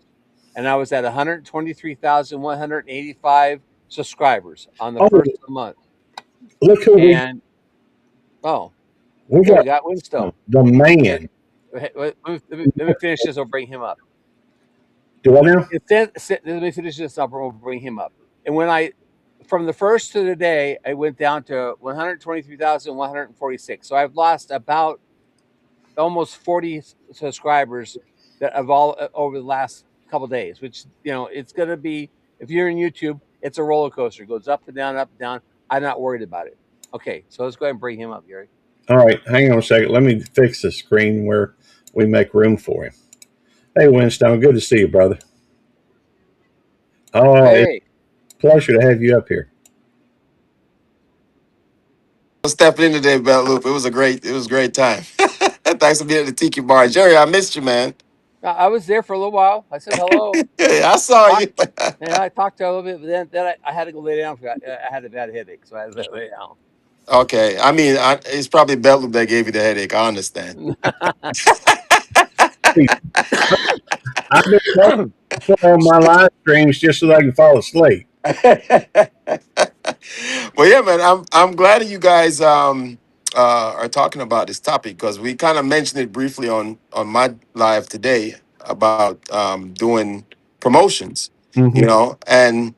and I was at 123,185 subscribers on the oh, first of the month. look who And oh, we okay, we got. got Winstone. The Hey, man. let me finish this. I'll bring him up. Do I now? Let me finish this up, and we'll bring him up. And from the first to the day, I went down to 123,146. So I've lost about almost 40 subscribers that have all over the last couple of days, which it's going to be, if you're in YouTube, it's a roller coaster. It goes up and down, up and down. I'm not worried about it. Okay, so let's go ahead and bring him up, Gary. All right, hang on a second. Let me fix the screen where we make room for him. Hey, Winstone, good to see you, brother. Oh, it's Hey, a pleasure to have you up here. Stepping in today, Belt Loop. It was a great time. Thanks for being at the Tiki Bar. Jerry, I missed you, man. I was there for a little while. I said hello. Yeah, I saw Talk, you. I talked to her a little bit, but then I had to go lay down. I had a bad headache, so I had to lay down. Okay. I mean, it's probably Belt Loop that gave you the headache. I understand. Hey, I've been put on my live streams just so I can fall asleep. Well, yeah, man. I'm glad that you guys are talking about this topic because we kind of mentioned it briefly on my live today about doing promotions. Mm-hmm. And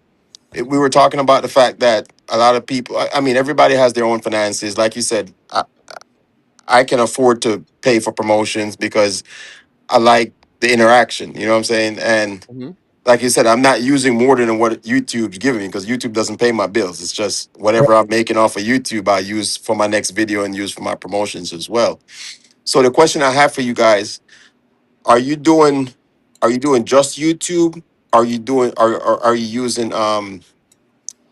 we were talking about the fact that a lot of people. I mean, everybody has their own finances. Like you said, I can afford to pay for promotions because I like the interaction. You know what I'm saying? And Hmm. like you said, I'm not using more than what YouTube's giving me because YouTube doesn't pay my bills. It's just whatever I'm making off of YouTube, I use for my next video and use for my promotions as well. So the question I have for you guys: Are you doing just YouTube? Are you using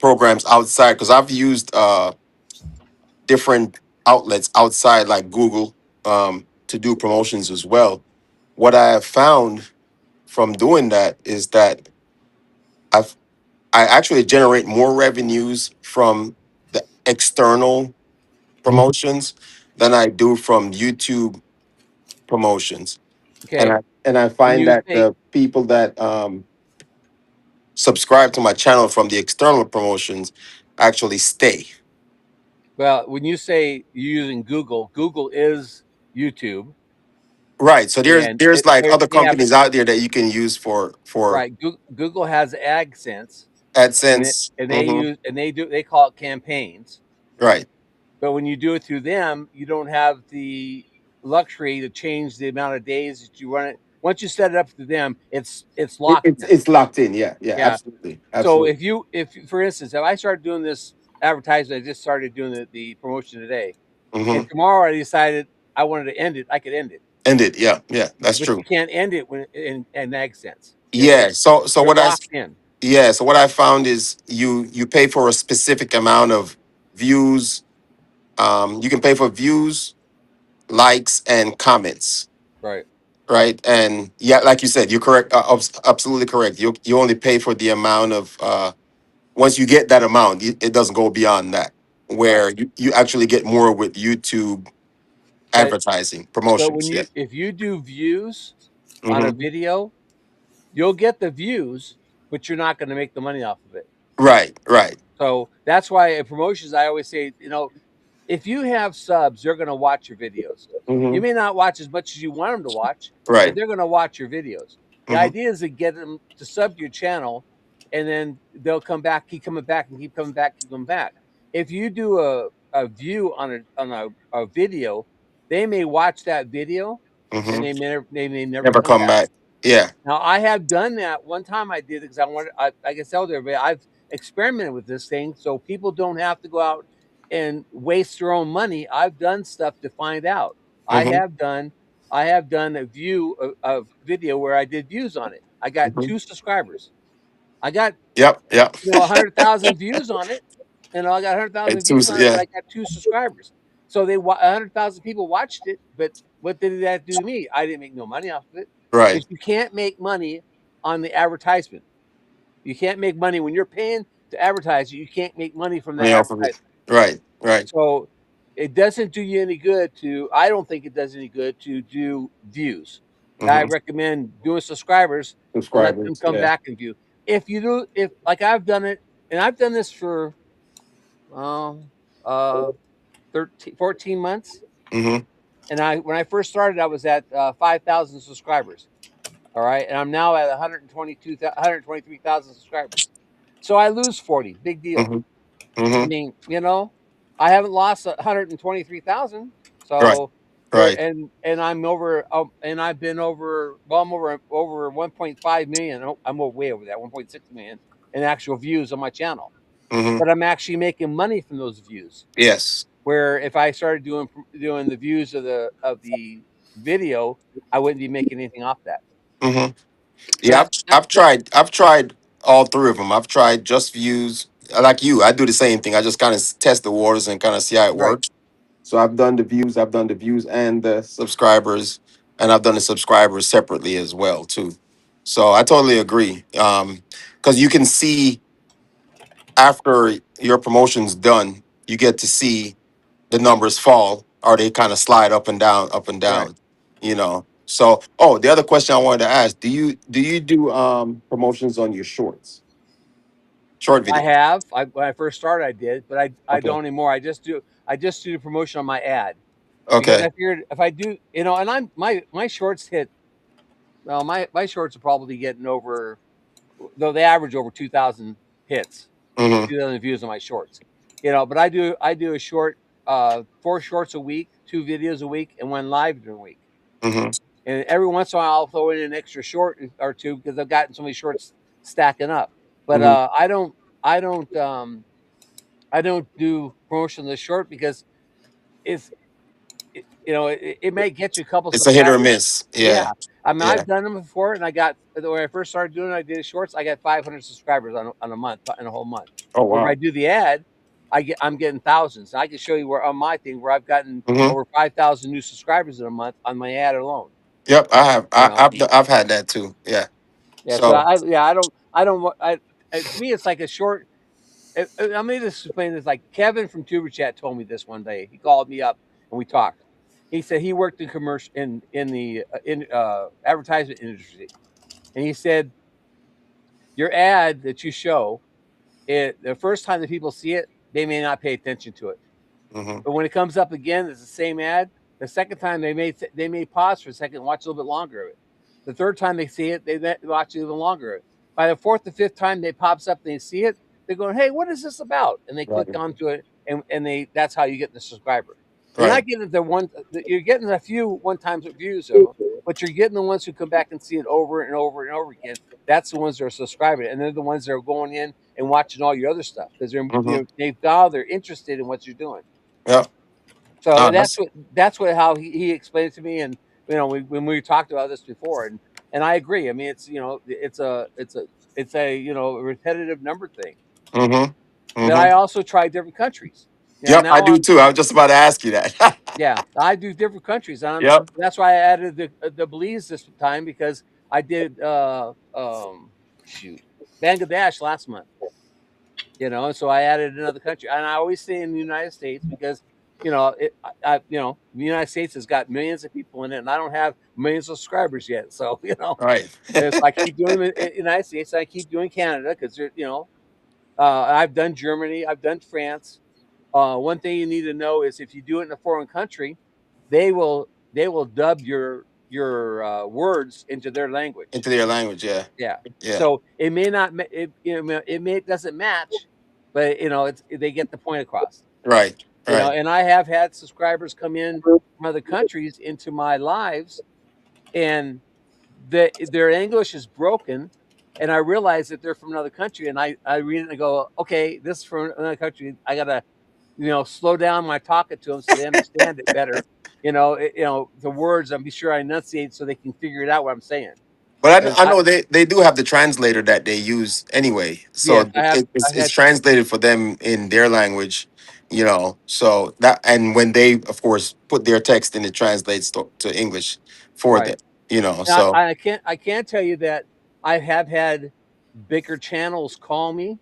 programs outside because I've used different outlets outside like Google to do promotions as well. What I have found from doing that is that I've I actually generate more revenues from the external promotions than I do from YouTube promotions. Okay. And I When find you that say, the people that subscribe to my channel from the external promotions actually stay. well, when you say you're using Google, Google is YouTube, Right. So and there's like other they have companies out there that you can use for right. Google has AdSense, AdSense. and they use and they call it campaigns. Right. But when you do it through them, you don't have the luxury to change the amount of days that you run it. Once you set it up through them, it's locked in. It's locked in. Yeah. Yeah. Yeah. Absolutely. So Absolutely. if for instance, if I started doing this advertisement, I just started doing the promotion today, Mm-hmm. and tomorrow I decided I wanted to end it, I could end it. End it. Yeah. Yeah. That's But true. you can't end it when in ag sense. Yeah. You're locked in. So what I found is you pay for a specific amount of views. You can pay for views, likes, and comments. Right. Right. And yeah, like you said, you're correct. Absolutely correct. You only pay for the amount of once you get that amount, it doesn't go beyond that. Right. Where you actually get more with YouTube But advertising when promotions. Yeah. you if you do views on a Hmm. video, you'll get the views, but you're not going to make the money off of it. Right. Right. So that's why in promotions, I always say, if you have subs, they're going to watch your videos. You Hmm. may not watch as much as you want them to watch, but Right. they're going to watch your videos. The Hmm. idea is to get them to sub to your channel, and then they'll come back, keep coming back, and keep coming back, keep coming back. If you do a view on a video, they may watch that video, and Hmm. they may never Never come come back. back. Yeah. Now I have done that one time. I did it because I wanted. I can tell everybody I've experimented with this thing, so people don't have to go out and waste their own money. I've done stuff to find out. I Hmm. have done. I have done a video where I did views on it. I got Hmm. 2 subscribers. I got Yep. Yep. 100,000 views on it, and I got 100,000 It's too, views on it, but yeah. I got 2 subscribers. So 100,000 people watched it, but what did that do to me? I didn't make no money off of it Right. because you can't make money on the advertisement. You can't make money when you're paying to advertise. You can't make money from that Money off of it. advertisement. Right. Right. So it doesn't do you any good to. I don't think it does any good to do views. I Hmm. recommend doing subscribers and let them Subscribers. come Yeah. back and view. If like I've done it, and I've done this for um uh 13, 14 months. Hmm. And when I first started, I was at 5,000 subscribers. All right, and I'm now at 123,000 subscribers. So I lose 40. Big deal. Hmm. I Hmm. mean, I haven't lost 123,000. Right. So there, Right. and I'm over, and I've been over. Well, I'm over 1.5 million. I'm way over that 1.6 million in actual views on my channel. Hmm. But I'm actually making money from those views. Yes. Where if I started doing the views of the video, I wouldn't be making anything off that. Hmm. So Yeah. that I've tried all three of them. I've tried just views. Like you, I do the same thing. I just kind of test the waters and kind of see how it right. works. So I've done the views. I've done the views and the subscribers, and I've done the subscribers separately as well too. So I totally agree. Because you can see after your promotion's done, you get to see the numbers fall or they kind of slide up and Right. down, you know. So, oh, the other question I wanted to ask, do you do promotions on your short I videos? have. When I first started, I did, but I Okay. don't anymore. I just do the promotion on my ad because Okay. I figured if I do, and my shorts hit. Well, my shorts are probably getting over, though they average over 2,000 hits, Mm-hmm. 2,000 views on my shorts. But I do a short, 4 shorts a week, 2 videos a week, and 1 live during a week. Mm-hmm. And every once in a while, I'll throw in an extra short or two because I've gotten so many shorts stacking up. But Mm-hmm. I don't, um, I don't do promotion of the short because it's, it may get you a couple It's a hit or subscribers. miss. Yeah, Yeah. I mean, Yeah. I've done them before, and I got when I first started doing it, I did shorts. I got 500 subscribers on a month, in a whole month. Oh Where if I wow. do the ad, I'm getting thousands. I can show you where on my thing where I've gotten Hmm. over 5,000 new subscribers in a month on my ad alone. Yep, I have. You know, I've had that too. Yeah. yeah. So So. I don't to me it's like a short. I mean, this explain this like Kevin from Tuber Chat told me this one day. He called me up and we talked. He said he worked in commercial in the advertisement industry, and he said your ad that you show it the first time that people see it, they may not pay attention to it. Hmm. But when it comes up again, it's the same ad. The second time they may pause for a second, and watch a little bit longer of it. The third time they see it, they watch even longer of it. By the fourth or fifth time they pops up, and they see it, they're going, "Hey, what is this about?" And they click Right. onto it, and they that's how you get the subscriber. You're Right. not getting the one. You're getting a few one-time views though, but you're getting the ones who come back and see it over and over and over again. That's the ones that are subscribing, and they're the ones that are going in and watching all your other stuff because Hmm. they're interested in what you're doing. Yep. So No, that's. that's what how he explained it to me, and when we talked about this before, and I agree. I mean, it's it's a repetitive number thing. Hmm. But Hmm. I also try different countries. Yeah, Yep, I now do I'm too. I was just about to ask you that. yeah I do different countries. Yep. That's why I added the Belize this time because I did shoot Bangladesh last month. And so I added another country, and I always say in the United States because the United States has got millions of people in it, and I don't have millions of subscribers yet. So Right. it's like I keep doing them in the United States, and I keep doing Canada because I've done Germany, I've done France. One thing you need to know is if you do it in a foreign country, they will dub your words into their language. Into their language. Yeah. Yeah. Yeah. So it may not it doesn't match, but it's they get the point across. Right. Right. And I have had subscribers come in from other countries into my lives, and their English is broken, and I realize that they're from another country, and I read it and I go, okay, this is from another country. I gotta slow down my talking to them so they understand it better. The words. I'm be sure I enunciate so they can figure it out what I'm saying. But And I know they do have the translator that they use anyway, yes, so I it's had translated for them in their language, So that, and when they of course put their text in, it translates to English for right. them, you know. And So. I can't tell you that I have had bigger channels call me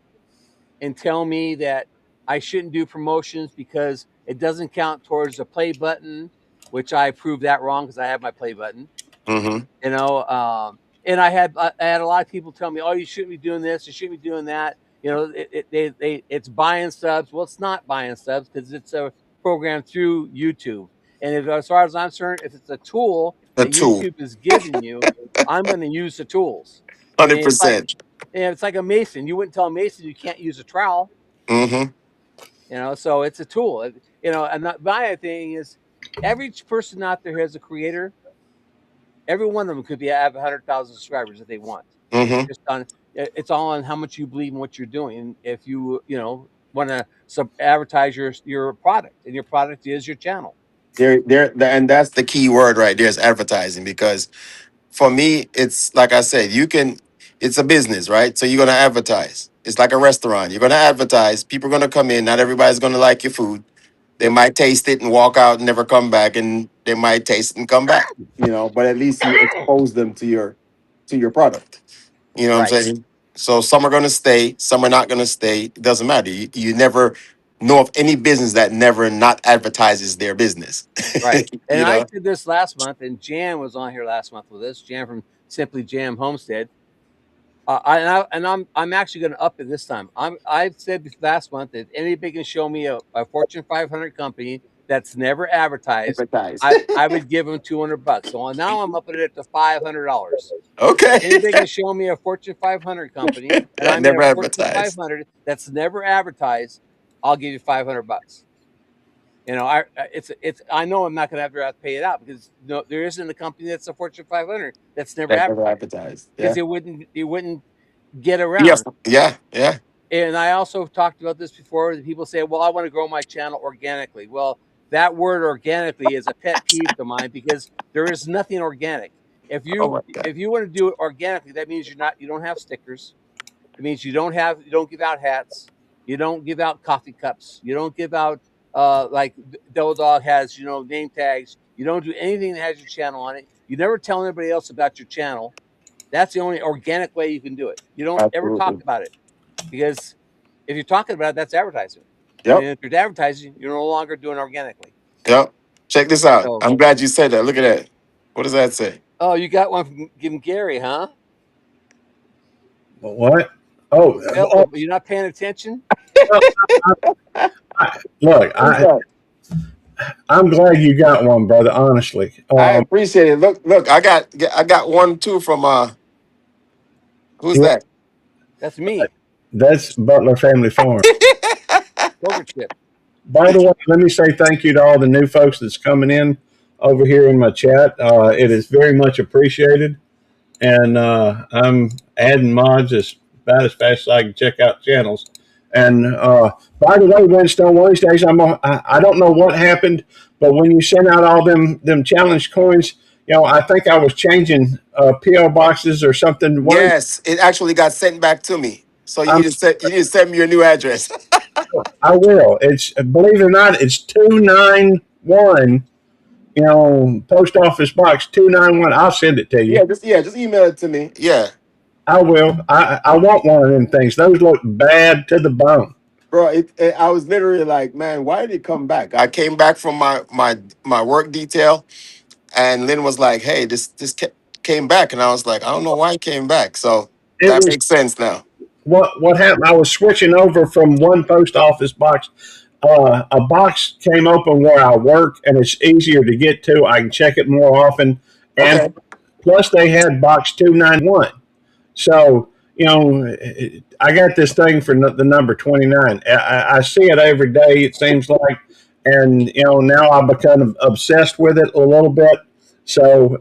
and tell me that I shouldn't do promotions because it doesn't count towards the play button, which I proved that wrong because I have my play button. Hmm. you know and I had a lot of people tell me, oh, you shouldn't be doing this, you shouldn't be doing that. It's buying subs. Well, it's not buying subs because it's a program through YouTube. And as far as I'm concerned, if it's a tool The that tool. YouTube is giving you, I'm going to use the tools. I Hundred mean, percent. it's like a mason. You wouldn't tell a mason you can't use a trowel. Mm-hmm. So it's a tool. And my thing is, every person out there has a creator. Every one of them could have 100,000 subscribers if they want. It's Mm-hmm. just on. It's all on how much you believe in what you're doing. And if want to advertise your product, and your product is your channel. And that's the key word right there, is advertising, because for me, it's like I said, it's a business, right? So you're gonna advertise. It's like a restaurant. You're gonna advertise. People are gonna come in. Not everybody's gonna like your food. They Yep. might taste it and walk out and never come back, and they might taste it and come back. But at least you expose them to your product. You know what Right. I'm saying? So some are gonna stay, some are not gonna stay. It doesn't matter. You never know of any business that never not advertises their business. Right. And you I know? did this last month, and Jan was on here last month with us. Jan from Simply Jam Homestead. I'm actually going to up it this time. I've said last month that anybody can show me a Fortune 500 company that's never advertised, Advertise. I would give them $200. So now I'm upping it to $500. Okay. Anybody can show me a Fortune 500 company, and That I'm in never a Fortune advertised. 500 that's never advertised. I'll give you $500. I know I'm not going to have to pay it out because no, there isn't a company that's a Fortune 500 that's never That never advertised advertised. because Yeah. it wouldn't get Yes. around. Yeah. Yeah. And I also talked about this before. People say, well, I want to grow my channel organically. Well, that word organically is a pet peeve of mine because there is nothing organic. If Oh my you God. if you want to do it organically, that means you don't have stickers. It means you don't give out hats. You don't give out coffee cups. You don't give out like Double Dog has, name tags. You don't do anything that has your channel on it. You never tell anybody else about your channel. That's the only organic way you can do it. You don't ever talk Absolutely. about it, because if you're talking about it, that's advertising. And Yep. if you're advertising, you're no longer doing organically. Yep. Check this out. So, I'm glad you said that. Look at that. What does that say? oh, you got one from Gary, huh? What? Oh, Well, oh you're not paying attention. well, look, What is that? I'm glad you got one, brother. Honestly, I appreciate it. Look, I got one too from who's yeah, that? That's me. that's Butler Family Farm. Poker chip. By the way, let me say thank you to all the new folks that's coming in over here in my chat. It is very much appreciated, and I'm adding mods as about as fast as I can check out channels. And by the way, Winstone Wednesdays, I don't know what happened, but when you sent out all them challenge coins, I think I was changing PO boxes or something. Yes, it actually got sent back to me. So I'm, you need to send me your new address. I will. It's, believe it or not, it's 291. Post office box 291. I'll send it to you. Just email it to me. Yeah. I will. I want one of them things. Those look bad to the bone. Bro, I was literally like, man, why did it come back? I came back from my work detail, and Lynn was like, hey, came back, and I was like, I don't know why it came back. So It that was makes sense now. what happened. I was switching over from one post office box. A box came open where I work, and it's easier to get to. I can check it more often, and Okay. plus they had box 291. So, I got this thing for the number 29. I see it every day, it seems like. And, now I've become obsessed with it a little bit. So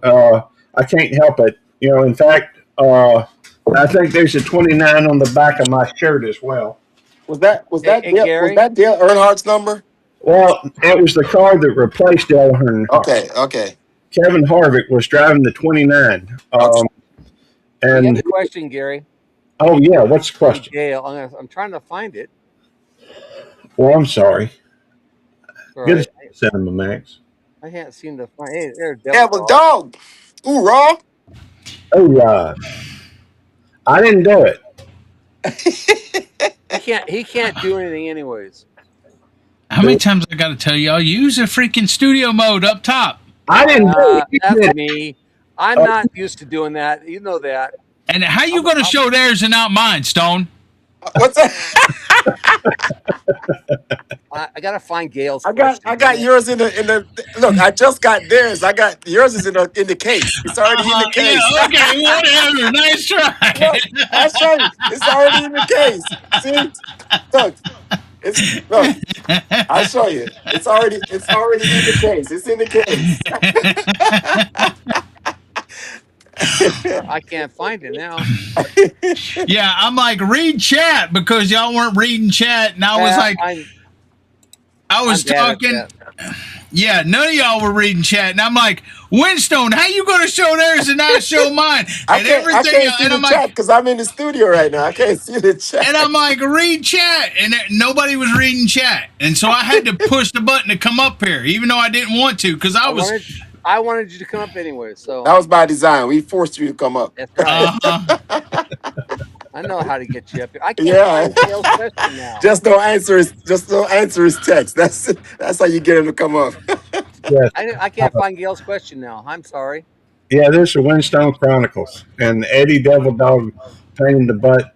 I can't help it. In fact, I think there's a 29 on the back of my shirt as well. Hey, Gary. Dale Earnhardt's number? Well, it was the car that replaced Dale Earnhardt. Okay. Kevin Harvick was driving the 29. Okay. We have And, a question, Gary, oh, yeah, what's the from question? Gail. I'm trying to find it. Well, I'm sorry. All Good right. to see you, Cinema Max. I can't seem to find. Hey, there's Yeah, Devil well, Dog. dog. Ooh, raw. Oh, I didn't do it. He can't do anything anyways. How many times I got to tell y'all? Use the freaking studio mode up top. I didn't do it. That's me. I'm not used to doing that. You know that. And how you going to show theirs and not mine, Stone? What's that? I gotta find Gail's I question. got yours in the look. I just got theirs. I got yours is in the case. It's already in the Yeah, case. okay, whatever. Nice try. Look, I show you. It's already in the case. See, look. I show you. It's already in the case. It's in the case. I can't find it now. Yeah, I'm like, read chat because y'all weren't reading chat. And I was like, I was I'm bad at talking. that. Yeah, none of y'all were reading chat. And I'm like, Winstone, how you going to show theirs and not show mine? I And can't see and the I'm chat like, because I'm in the studio right now. I can't see the chat. and I'm like, read chat. And nobody was reading chat. And so I had to push the button to come up here, even though I didn't want to, because I wanted you to come up anyway. So That was by design. We forced you to come up. that's right. uh-huh. I know how to get you up here. I can't Yeah. find Gail's question now. Just don't answer his text. That's how you get him to come up. Yes. I can't find Gail's question now. I'm sorry. Yeah, this is Winstone Chronicles. And Eddie Devil Dog pain in the butt,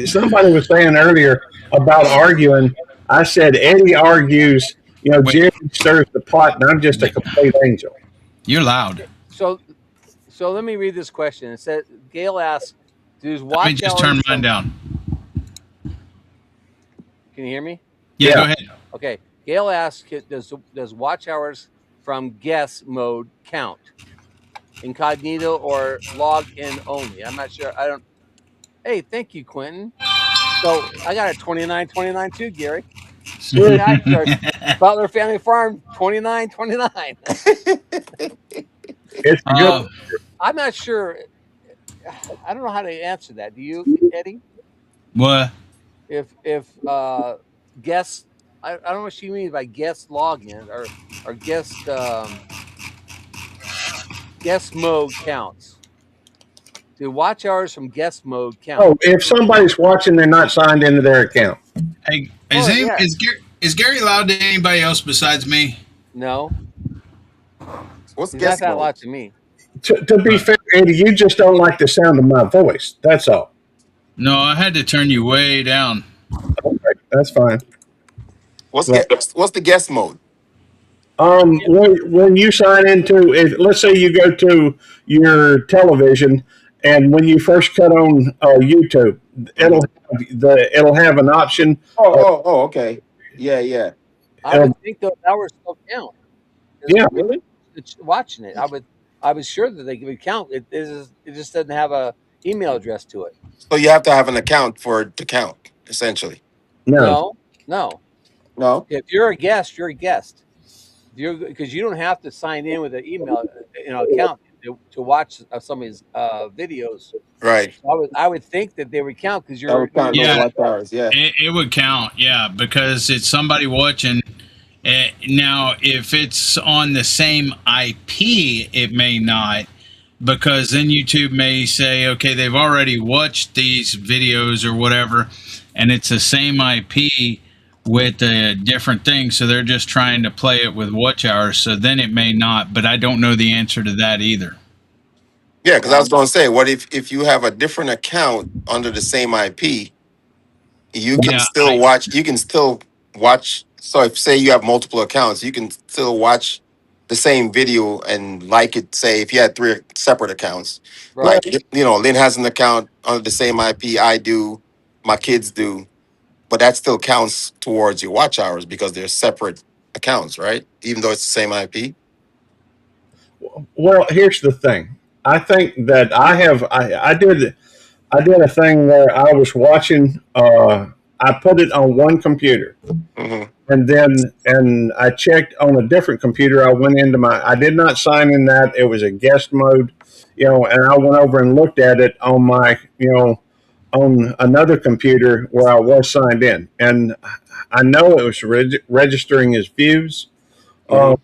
somebody was saying earlier about arguing. I said Eddie argues, Jerry stirs the pot, and I'm just a complete angel. You're loud. So let me read this question. It says Gail asks, "Does Let watch me just hours turn mine from-" down. Can you hear me? Yeah, go ahead. Okay. Gail asks, "Does watch hours from guest mode count? Incognito or log in only?" I'm not sure. I don't. Hey, thank you, Quentin. So I got a 29 too, Gary. Butler Family Farm 2929. It's a good. Uh, I'm not sure. I don't know how to answer that. Do you, Eddie? what? If guest, I don't know what she means by guest login or guest mode counts. Do watch hours from guest mode count? Oh, if somebody's watching, they're not signed into their account. Hey, Well, yeah. is Gary loud to anybody else besides me? No, What's he's not guest that mode? loud to me. To be fair, Eddie, you just don't like the sound of my voice. That's all. No, I had to turn you way down. Okay, that's fine. But, What's the guest mode? when you sign into it, let's say you go to your television, and when you first cut on YouTube, Mhm. it'll have an option. Okay. Yeah, yeah. I would think those hours still count. Yeah, Really? It's watching it. I was sure that they would count. It just doesn't have a email address to it. So you have to have an account for it to count, essentially. no, No, no. No. If you're a guest, you're a guest. You're because you don't have to sign in with an email, account to watch somebody's videos. Right. So I would think that they would count because That would count those Yeah, watch hours. Yeah. it would count. Yeah, because it's somebody watching. Now, if it's on the same IP, it may not, because then YouTube may say, okay, they've already watched these videos or whatever, and it's the same IP with a different thing, so they're just trying to play it with watch hours. So then it may not, but I don't know the answer to that either. Yeah, because I was Um, going to say, what if you have a different account under the same IP, you can Yeah, still watch. You can still watch. So if say you have multiple accounts, you can still watch the same video and like it. Say if you had three separate accounts, right. like Lynn has an account under the same IP. I do, my kids do, but that still counts towards your watch hours because they're separate accounts, right? Even though it's the same IP. well, here's the thing. I think that I did a thing where I was watching. I put it on one computer, Hmm. and I checked on a different computer. I went into my. I did not sign in that. It was a guest mode, and I went over and looked at it on my, on another computer where I was signed in, and I know it was registering as views. Hmm. Uh,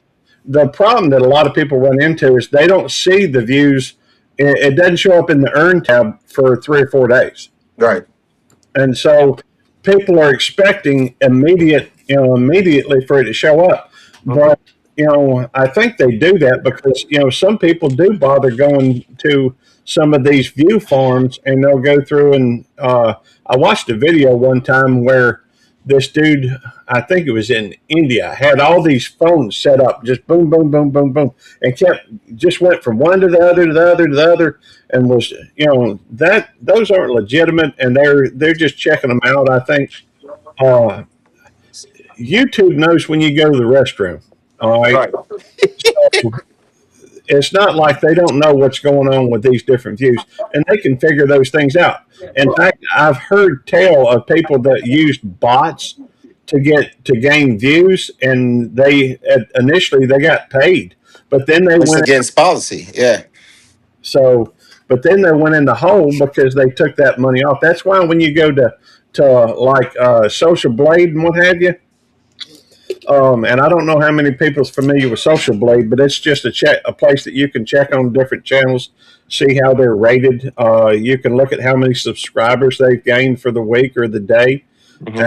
the problem that a lot of people run into is they don't see the views. It doesn't show up in the earn tab for 3 or 4 days, Right. and so people are expecting immediately for it to show up. Hmm. But I think they do that because some people do bother going to some of these view farms, and they'll go through and I watched a video one time where this dude, I think it was in India, had all these phones set up, just boom, boom, boom, boom, boom, and just went from one to the other to the other to the other, and was that those aren't legitimate, and they're just checking them out. I think uh, YouTube knows when you go to the restroom. All right, Right. so it's not like they don't know what's going on with these different views, and they can figure those things out. In fact, I've heard tell of people that used bots to gain views, and they initially they got paid, but then they It's went against policy. Yeah. so, but then they went in the hole because they took that money off. That's why when you go to like Social Blade and what have you, and I don't know how many people's familiar with Social Blade, but it's just a place that you can check on different channels, see how they're rated. You can look at how many subscribers they've gained for the week or the day, Hmm.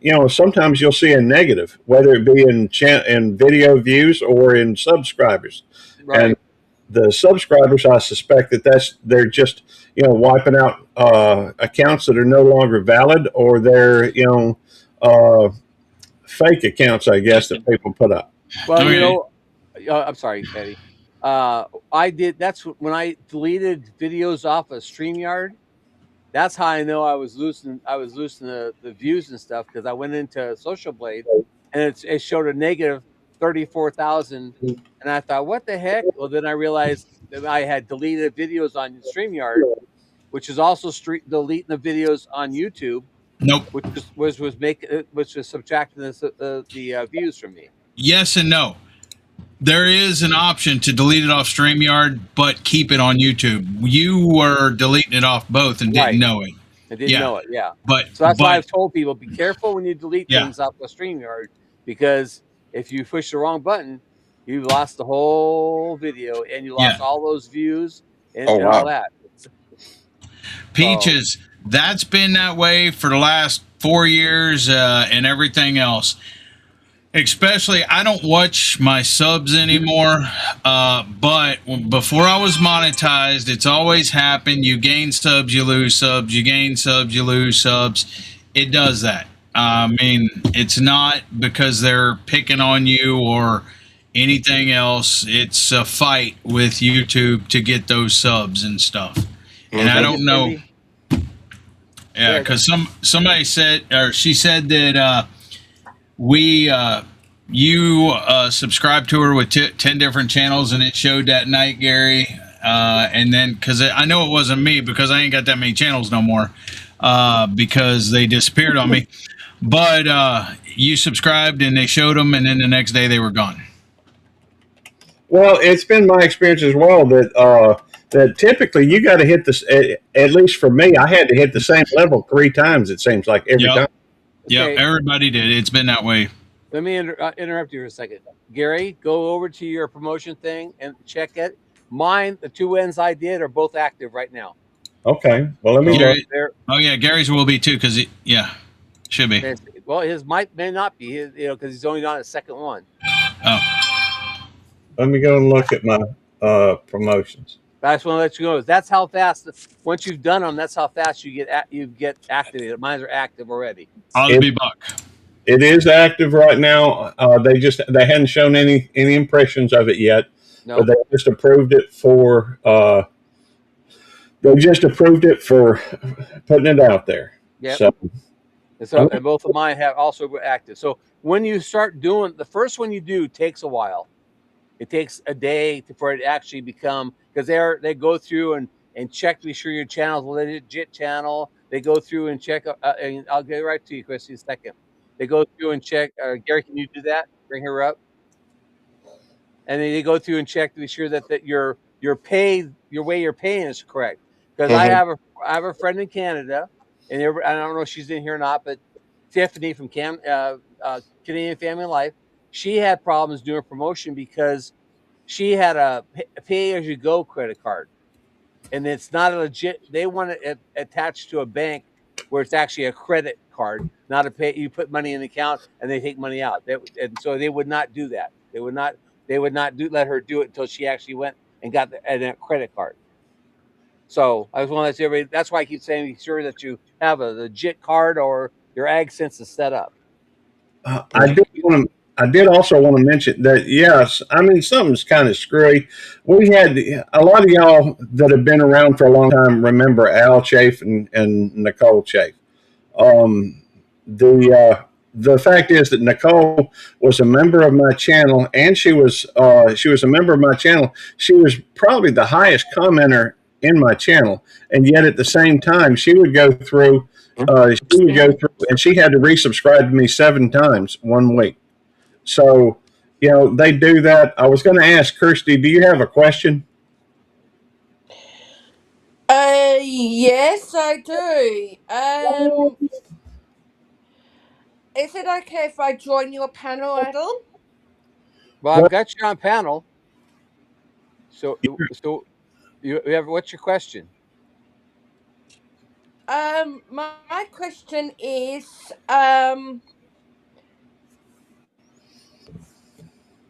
and sometimes you'll see a negative, whether it be in video views or in subscribers, and Right. the subscribers, I suspect they're just wiping out accounts that are no longer valid, or they're uh, fake accounts, I guess, that people put up. Well, okay. I'm sorry, Eddie. I did. That's when I deleted videos off of StreamYard. That's how I know I was losing. I was losing the views and stuff because I went into Social Blade and it showed a negative 34,000, and I thought, what the heck? Well, then I realized that I had deleted videos on StreamYard, which is also deleting the videos on YouTube. Nope. which was subtracting the views from me. Yes and no. There is an option to delete it off StreamYard, but keep it on YouTube. You were deleting it off both and didn't Right. know it. I didn't know it. Yeah. But So that's why I've told people, be careful when you delete Yeah. things off the StreamYard, because if you push the wrong button, you lost the whole video and you lost all those views and, Oh, and all wow. that. Peaches, that's been that way for the last 4 years and everything else. Especially, I don't watch my subs anymore. But before I was monetized, it's always happened. You gain subs, you lose subs. You gain subs, you lose subs. It does that. I mean, it's not because they're picking on you or anything else. It's a fight with YouTube to get those subs and stuff. And I don't know. Yeah, because somebody said, or she said that you subscribed to her with 10 different channels, and it showed that night, Gary. And then, because I know it wasn't me, because I ain't got that many channels no more, because they disappeared on me. But you subscribed, and they showed them, and then the next day they were gone. Well, it's been my experience as well that typically you got to hit this. At least for me, I had to hit the same level 3 times. It seems like every time. Yeah, everybody did. It's been that way. Let me interrupt you for a second. Gary, go over to your promotion thing and check it. Mine, the 2 wins I did are both active right now. Okay. Well, let me look. Oh, yeah, Gary's will be too, because, should be. Well, his may not be, because he's only on his second one. Oh. Let me go and look at my promotions. I just want to let you know, that's how fast, once you've done them, that's how fast you get activated. Mine are active already. I'll be buck. It is active right now. They hadn't shown any impressions of it yet. No. But they just approved it for putting it out there. Yeah. And both of mine have also active. So when you start doing the first one you do takes a while. It takes a day for it to actually become, because they go through and check to be sure your channel is a legit channel. They go through and check. And I'll get right to you, Chris, in a second. They go through and check. Gary, can you do that? Bring her up. And then they go through and check to be sure that your way you're paying is correct. Because I have a friend in Canada, and I don't know if she's in here or not, but Tiffany from Canadian Family Life, she had problems doing promotion because she had a pay-as-you-go credit card, and it's not a legit. They want it attached to a bank where it's actually a credit card, not a pay. You put money in the account and they take money out. And so they would not do that. They would not let her do it until she actually went and got a credit card. So I just want to let everybody. That's why I keep saying, be sure that you have a legit card or your AgSense is set up. I did also want to mention that, yes, I mean, something's kind of screwy. We had a lot of y'all that have been around for a long time remember Al Chafe and Nicole Chafe. The fact is that Nicole was a member of my channel, and she was a member of my channel. She was probably the highest commenter in my channel, and yet at the same time, she would go through, and she had to resubscribe to me 7 times one week. So, they do that. I was going to ask Kirsty, do you have a question? Yes, I do. Is it okay if I join your panel at all? Well, I've got you on panel. So you have, what's your question? My question is,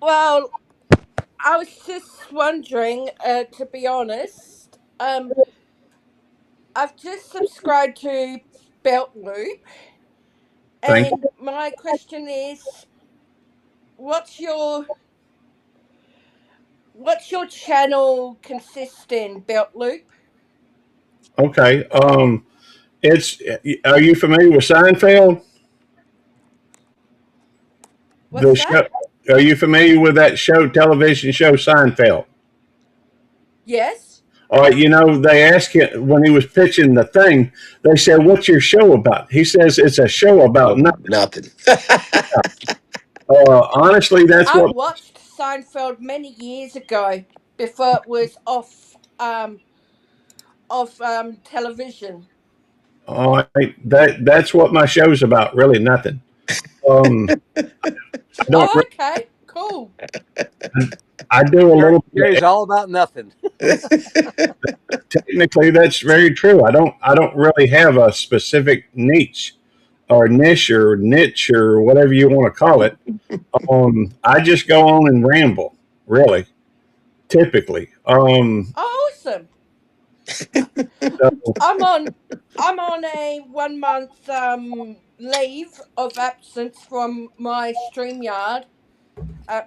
well, I was just wondering, to be honest, I've just subscribed to Belt Loop, and my question is, what's your channel consist in, Belt Loop? Okay. Are you familiar with Seinfeld? What's that? Are you familiar with that television show Seinfeld? Yes. All right, they asked him when he was pitching the thing. They said, "What's your show about?" He says, "It's a show about nothing." Nothing. Honestly, that's I what. watched Seinfeld many years ago before it was off television. All right, that's what my show's about. Really, nothing. Um, I don't. Oh, okay, cool. I do a little Gary's bit. all about nothing. Technically, that's very true. I don't really have a specific niche or niche or whatever you want to call it. I just go on and ramble. Really, typically. Oh, awesome. So I'm on a 1 month leave of absence from my StreamYard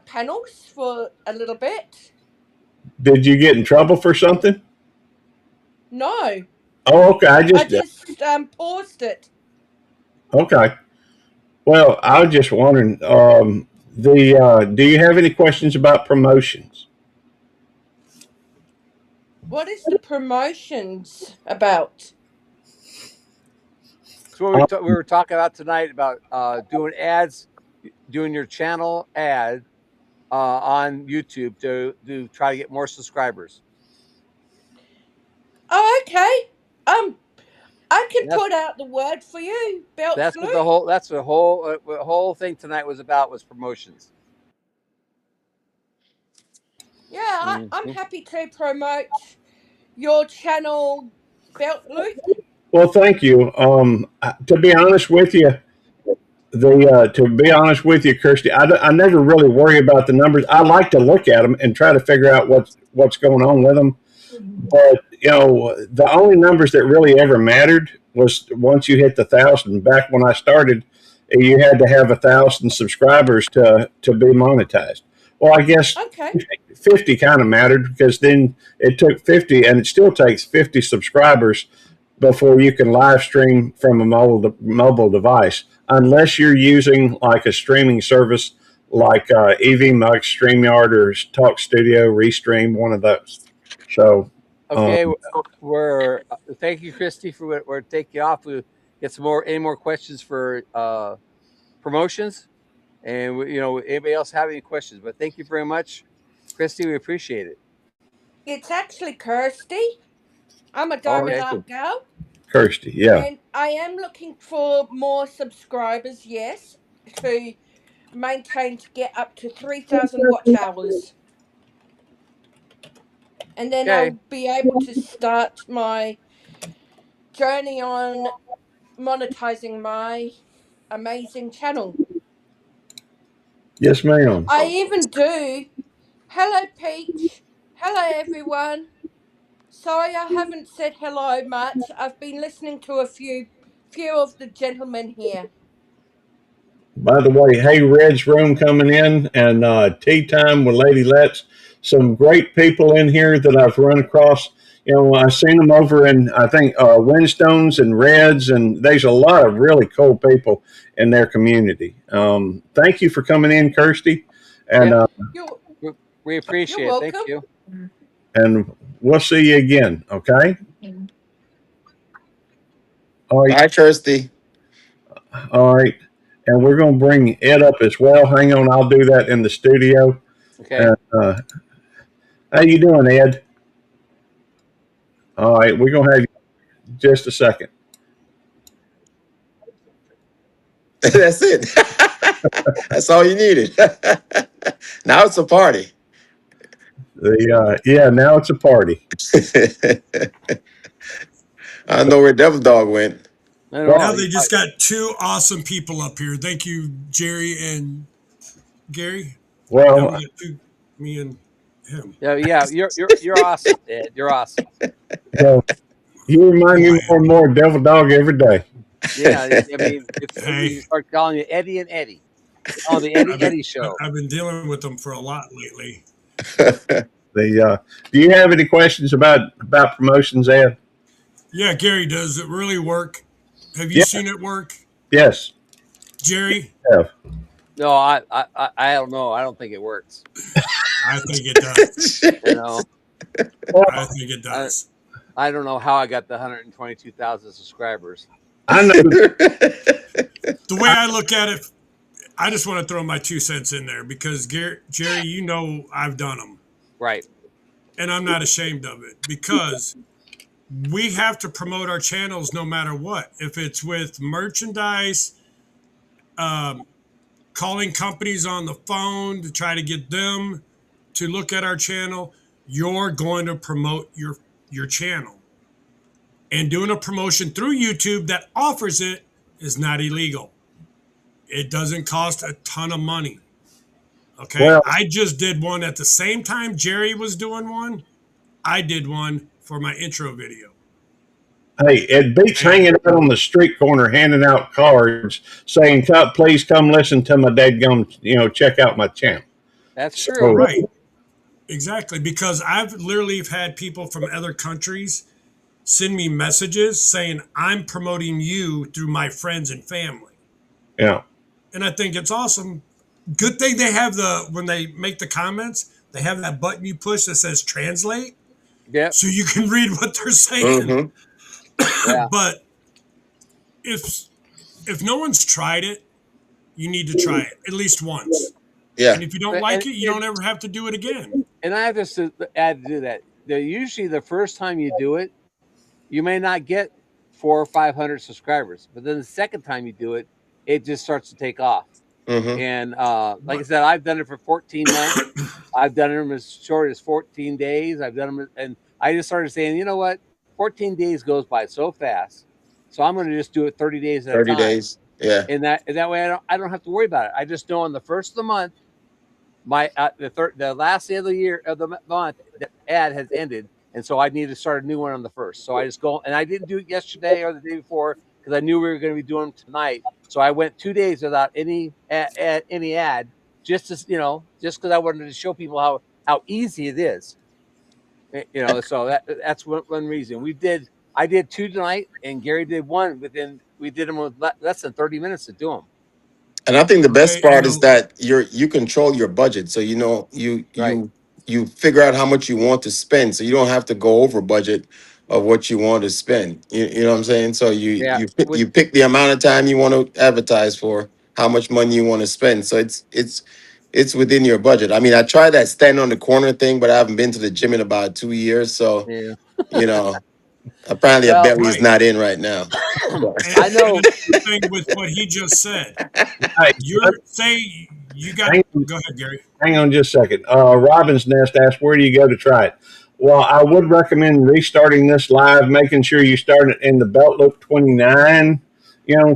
panels for a little bit. did you get in trouble for something? No, Oh, okay. I just paused it. Okay. Well, I was just wondering. Do you have any questions about promotions? What is the promotions about? So Uh, we were talking about tonight about doing ads, doing your channel ad on YouTube to try to get more subscribers. Oh, okay. I can That's put out the word for you, Belt that's Flu. what the whole thing tonight was about, was promotions. Yeah, I'm Mhm. happy to promote your channel, Belt Flu. well, thank you. To be honest with you, Kirsty, I never really worry about the numbers. I like to look at them and try to figure out what's going on with them. But the only numbers that really ever mattered was once you hit the 1,000. Back when I started, you had to have 1,000 subscribers to be monetized. Well, I guess Okay. 50 kind of mattered because then it took 50, and it still takes 50 subscribers before you can live stream from a mobile device, unless you're using like a streaming service like EVMux, StreamYard, or Talk Studio, Restream, one of those. So, Okay, um, we're thank you, Christy, for we're taking you off. We get some any more questions for promotions, and anybody else have any questions? But thank you very much, Christy. We appreciate it. It's actually Kirsty. I'm a Diamond Okay. Art girl, Kirsty, yeah. and I am looking for more subscribers, yes, to maintain to get up to 3,000 watch hours. And then Okay. I'll be able to start my journey on monetizing my amazing channel. Yes, ma'am. I even do. Hello, Peach. Hello, everyone. Sorry I haven't said hello much. I've been listening to a few of the gentlemen here. By the way, hey, Red's room coming in, and tea time with Lady Let's. Some great people in here that I've run across. I've seen them over in, I think, Windstones and Reds, and there's a lot of really cool people in their community. Thank you for coming in, Kirsty, and Yeah, You're we appreciate it. Thank welcome. you. and we'll see you again. Okay. All right. Bye, Kirsty. All right. And we're going to bring Ed up as well. Hang on, I'll do that in the studio. Okay. How you doing, Ed? All right, we're going to have you just a second. That's it. That's all you needed. Now it's a party. Yeah, now it's a party. I know where Devil Dog went. Now they just got two awesome people up here. Thank you, Jerry and Gary. Now Well, we got me and him. Yeah, you're awesome, Ed. You're awesome. so you remind me more and more of Devil Dog every day. Yeah, I mean, Hey. we start calling you Eddie and Eddie. Oh, the Eddie Show. I've been dealing with them for a lot lately. Do you have any questions about promotions, Ed? Yeah, Gary, does it really work? Have you Yeah. seen it work, Yes. Jerry? Yeah. No, I don't know. I don't think it works. I think it does. I think it I, does. I don't know how I got the 122,000 subscribers. I know. The way I look at it, I just want to throw my 2 cents in there because Jerry, you know I've done them, Right. and I'm not ashamed of it because we have to promote our channels no matter what. If it's with merchandise, um, calling companies on the phone to try to get them to look at our channel, you're going to promote your channel. And doing a promotion through YouTube that offers it is not illegal. It doesn't cost a ton of money. Okay. Well, I just did one at the same time Jerry was doing one. I did one for my intro video. hey, it beats And hanging out on the street corner handing out cards saying, please come listen to my dadgum, check out my channel. That's true. So, right. Exactly. Because I've literally had people from other countries send me messages saying, I'm promoting you through my friends and family. yeah. And I think it's awesome. Good thing they have when they make the comments, they have that button you push that says translate Yep. so you can read what they're saying. Mm-hmm. Yeah. But if no one's tried it, you need to try it at least once. Yeah. And if you don't like it, you don't ever have to do it again. And I have to add to that. Usually the first time you do it, you may not get 400 or 500 subscribers, but then the second time you do it, it just starts to take off. Mm-hmm. And like I said, I've done it for 14 months. I've done them as short as 14 days. I've done them, and I just started saying, you know what, 14 days goes by so fast, so I'm going to just do it 30 days at a 30 time. days. Yeah. And that way, I don't have to worry about it. I just know on the first of the month, the last day of the year of the month, the ad has ended, and so I need to start a new one on the first. So I just go, and I didn't do it yesterday or the day before because I knew we were going to be doing them tonight. So I went 2 days without any ad, just to just because I wanted to show people how easy it is. So that's one reason I did 2 tonight, and Gary did 1 we did them with less than 30 minutes to do them. And I think the best Okay. part is that you control your budget. So Right. you figure out how much you want to spend. So you don't have to go over budget of what you want to spend. You know what I'm saying? So Yeah. you pick the amount of time you want to advertise for, how much money you want to spend. So it's within your budget. I mean, I tried that stand on the corner thing, but I haven't been to the gym in about 2 years. So, Yeah. you know, apparently a Well, belly is Right. not in right now. I know. And another thing with what he just said, Hey, you got, hang, go ahead, Gary. hang on just a second. Robin's Nest asked, where do you go to try it? Well, I would recommend restarting this live, making sure you start it in the Belt Loop 29,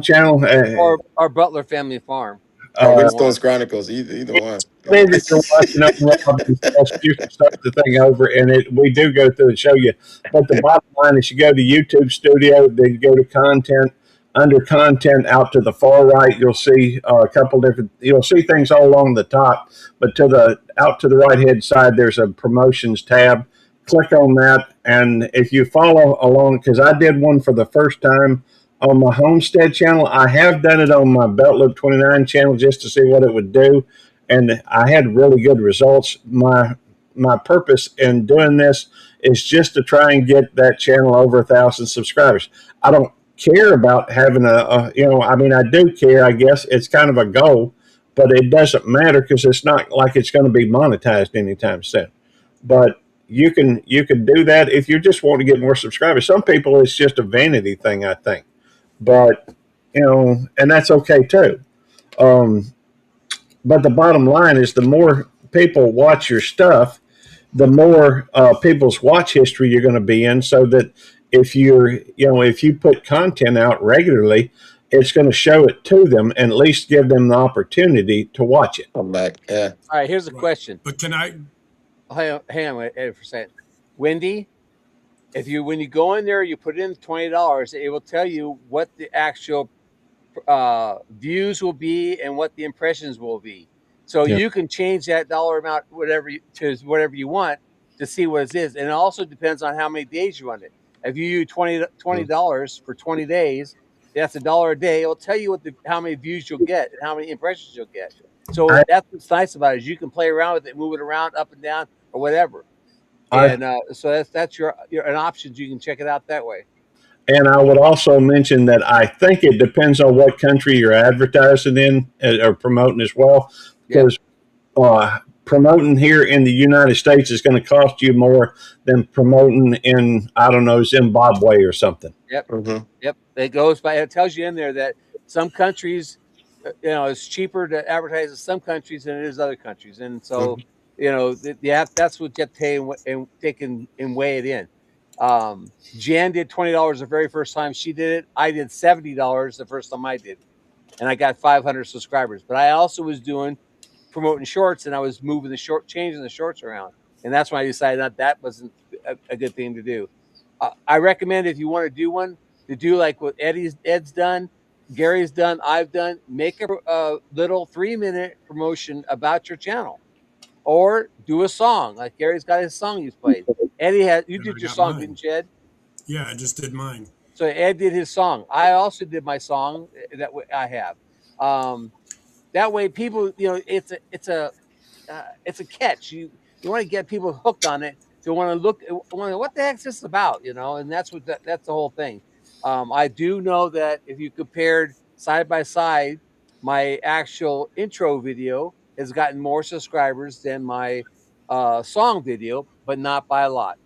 channel. Or Butler Family Farm. Or Either Uh, one. Winstone's Chronicles, either one. Maybe you're watching on Robin's Nest, you can start the thing over, and we do go through and show you. But the bottom line is, you go to YouTube Studio, then you go to Content. Under Content, out to the far right, you'll see a couple different. You'll see things all along the top, but out to the right hand side, there's a Promotions tab. Click on that, and if you follow along, because I did one for the first time on my Homestead channel, I have done it on my Belt Loop 29 channel just to see what it would do, and I had really good results. My purpose in doing this is just to try and get that channel over 1,000 subscribers. I don't care about having I do care, I guess. It's kind of a goal, but it doesn't matter because it's not like it's going to be monetized anytime soon. But you can do that if you just want to get more subscribers. Some people, it's just a vanity thing, I think. But, and that's okay too. But the bottom line is, the more people watch your stuff, the more people's watch history you're going to be in, so that if if you put content out regularly, it's going to show it to them and at least give them the opportunity to watch it. I'm back. Yeah. All right, here's a Right. question. But can I? Hang on for a second. Wendy, when you go in there, you put in $20, it will tell you what the actual views will be and what the impressions will be. So Yeah. you can change that dollar amount to whatever you want to see what it is. And it also depends on how many days you run it. If you use $20 for 20 days, that's $1 a day. It'll tell you how many views you'll get and how many impressions you'll get. So I, that's what's nice about it, is you can play around with it, move it around up and down or whatever. And so that's your an options. You can check it out that way. And I would also mention that I think it depends on what country you're advertising in or promoting as well, Yep. because promoting here in the United States is going to cost you more than promoting in, I don't know, Zimbabwe or something. Yep. Mm-hmm. Yep. It goes by. It tells you in there that some countries, it's cheaper to advertise in some countries than it is other countries, and so Mm-hmm. that's what you have to take and weigh it in. Jan did $20 the very first time she did it. I did $70 the first time I did it, and I got 500 subscribers. But I also was doing promoting shorts, and I was moving changing the shorts around, and that's when I decided that wasn't a good thing to do. I recommend if you want to do one, to do like what Ed's done, Gary's done, I've done. Make a little 3-minute promotion about your channel, or do a song like Gary's got his song he's played. You And did I your got song, mine. didn't you, Ed? Yeah, I just did mine. So Ed did his song. I also did my song that I have. That way, people, it's a catch. You want to get people hooked on it. To want to look, what the heck's this about, and that's that's the whole thing. I do know that if you compared side by side, my actual intro video has gotten more subscribers than my song video, but not by a lot.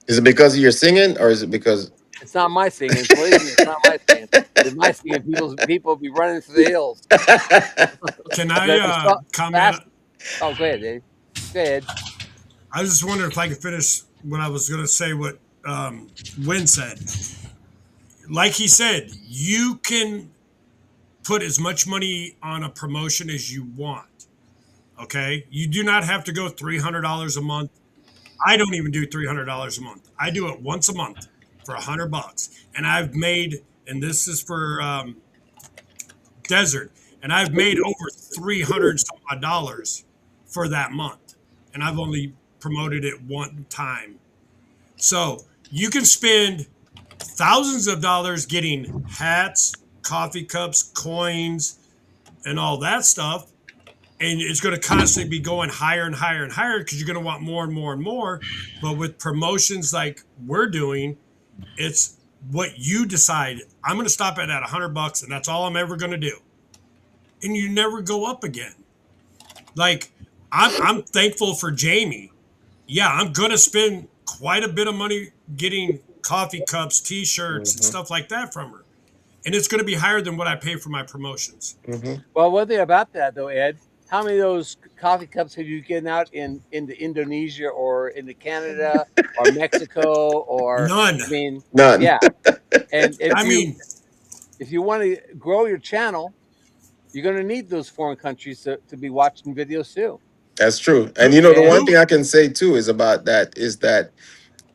Is it because of your singing, or is it because? It's not my singing. Believe me, it's not my singing. With my singing, people be running for the hills. Can The I song, comment? last, oh, go ahead, Dave. Go ahead. I was just wondering if I could finish what I was going to say. What Win said. Like he said, you can put as much money on a promotion as you want. Okay, you do not have to go $300 a month. I don't even do $300 a month. I do it once a month for $100, and I've made, and this is for Desert, and I've made over 300 some odd dollars for that month, and I've only promoted it one time. So you can spend thousands of dollars getting hats, coffee cups, coins, and all that stuff. And it's going to constantly be going higher and higher and higher because you're going to want more and more and more. But with promotions like we're doing, it's what you decide. I'm going to stop it at $100, and that's all I'm ever going to do. And you never go up again. Like I'm thankful for Jamie. Yeah, I'm going to spend quite a bit of money getting coffee cups, T-shirts, and Mm-hmm. stuff like that from her, and it's going to be higher than what I pay for my promotions. Mm-hmm. Well, one thing about that though, Ed, how many of those coffee cups have you given out into Indonesia or into Canada or Mexico or None. I mean, None. yeah. And I mean, if you want to grow your channel, you're going to need those foreign countries to be watching videos too. That's true. And who the one And thing who I can say too is about that is that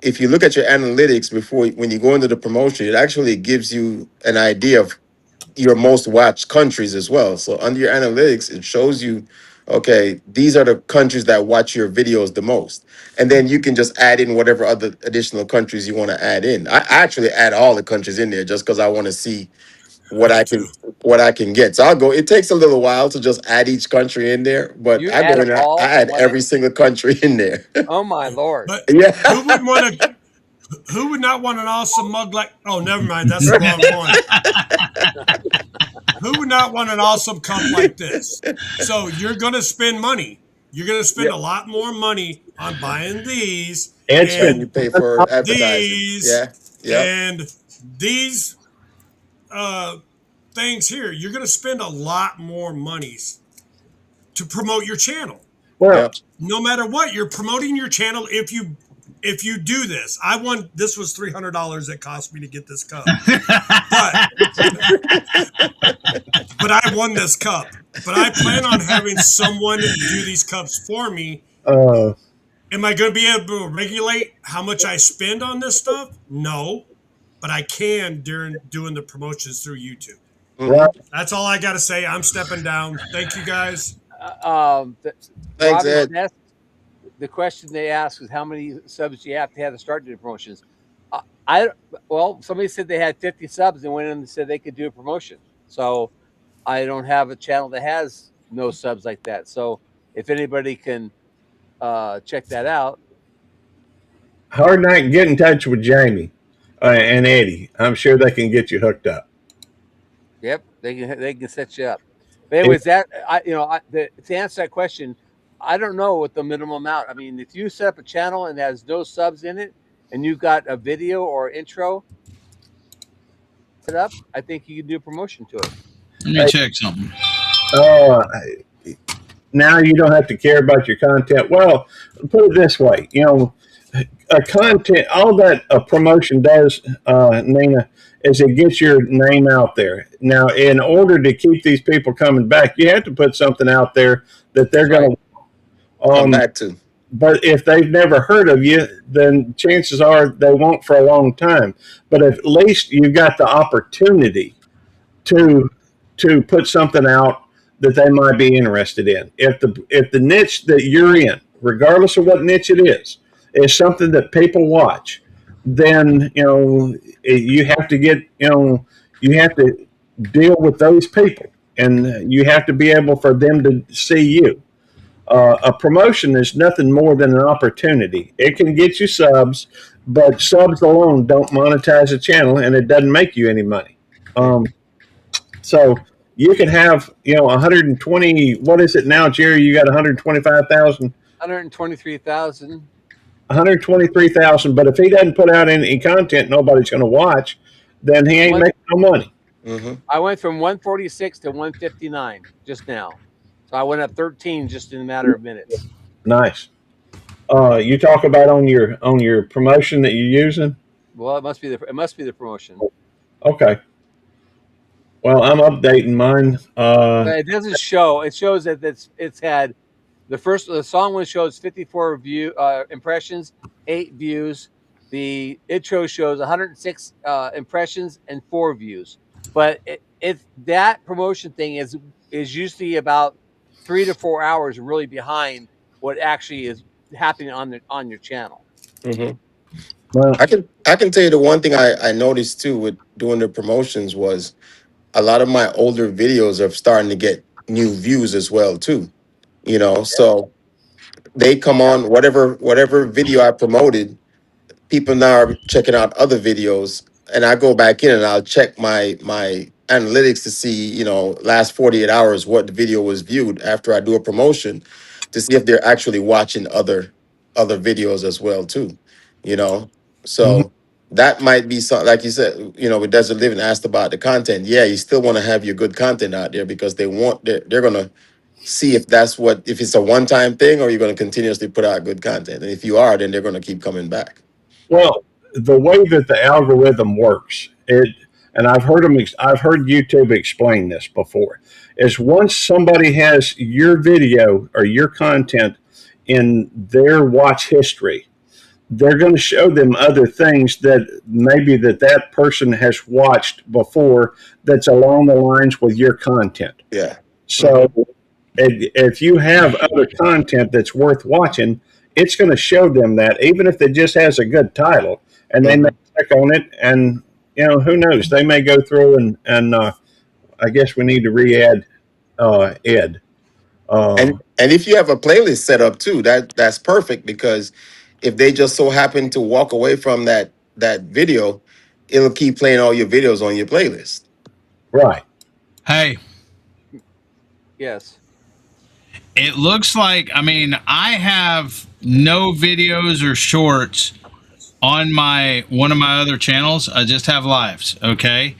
if you look at your analytics before when you go into the promotion, it actually gives you an idea of your most watched countries as well. So under your analytics, it shows you, okay, these are the countries that watch your videos the most. And then you can just add in whatever other additional countries you want to add in. I actually add all the countries in there just because I want to see I what do I too. can what I can get. So I'll go. It takes a little while to just add each country in there, but you I add go in them there, I all at add one every time. single country in there. Oh my Lord. But Yeah. who wouldn't want to? Who would not want an awesome mug like? Oh, never mind. That's the wrong one. Who would not want an awesome cup like this? So you're going to spend money. You're going to spend Yep. a lot more money on buying these Ed Then spent you and pay for advertising. these Yeah. Yep. and these uh, things here. You're going to spend a lot more monies to promote your channel. well. Yep. No matter what, you're promoting your channel if you do this. This was $300 it cost me to get this cup. But I won this cup. But I plan on having someone do these cups for me. Uh, Am I going to be able to regulate how much I spend on this stuff? No, but I can during doing the promotions through YouTube. Hmm. right. That's all I got to say. I'm stepping down. Thank you guys. Thanks, Robbie Ed. Ness, the question they asked was how many subs you have to start doing promotions. I well, somebody said they had 50 subs and went in and said they could do a promotion. So I don't have a channel that has no subs like that. So if anybody can check that out, Hard night. Get in touch with Jamie and Eddie. I'm sure they can get you hooked up. Yep, they can set you up. But If, anyways, to answer that question, I don't know what the minimum amount. I mean, if you set up a channel and has no subs in it, and you've got a video or intro set up, I think you can do a promotion to it. Let me check something. uh, now you don't have to care about your content. Well, put it this way, a content, all that a promotion does, Nina, is it gets your name out there. Now, in order to keep these people coming back, you have to put something out there that they're That's going right. to. Come back to. But if they've never heard of you, then chances are they won't for a long time. But at least you've got the opportunity to put something out that they might be interested in. If the niche that you're in, regardless of what niche it is something that people watch, then you have to get you have to deal with those people, and you have to be able for them to see you. A promotion is nothing more than an opportunity. It can get you subs, but subs alone don't monetize a channel, and it doesn't make you any money. So you can have 120. What is it now, Jerry? You got 125,000. 123,000. 123,000. But if he doesn't put out any content, nobody's going to watch. Then he ain't making no money. Mm-hmm. I went from 146 to 159 just now, so I went up 13 just in a matter of minutes. Nice. You talk about on your promotion that you're using. Well, it must be the promotion. Okay. Well, I'm updating mine. But it doesn't show. It shows that it's had the song one shows 54 impressions, 8 views. The intro shows 106 impressions and 4 views. But that promotion thing is usually about 3 to 4 hours really behind what actually is happening on your channel. Mm-hmm. Well, I can tell you the one thing I noticed too with doing the promotions was a lot of my older videos are starting to get new views as well too. So they come on whatever video I promoted, people now are checking out other videos, and I go back in and I'll check my analytics to see, last 48 hours what the video was viewed after I do a promotion to see if they're actually watching other videos as well too. You know. mhm. So that might be something like you said, with Desert Living asked about the content. Yeah, you still want to have your good content out there because they're gonna see if it's a one-time thing or you're going to continuously put out good content. And if you are, then they're going to keep coming back. Well, the way that the algorithm works, and I've heard YouTube explain this before, is once somebody has your video or your content in their watch history, they're going to show them other things that maybe that person has watched before that's along the lines with your content. Yeah. So if you have other content that's worth watching, it's going to show them that, even if it just has a good title, and they may Mhm. click on it, and who knows, they may go through and I guess we need to re-add Ed. And if you have a playlist set up too, that's perfect because if they just so happen to walk away from that video, it'll keep playing all your videos on your playlist. Right. Hey, Yes. it looks like, I have no videos or shorts on one of my other channels. I just have lives, okay?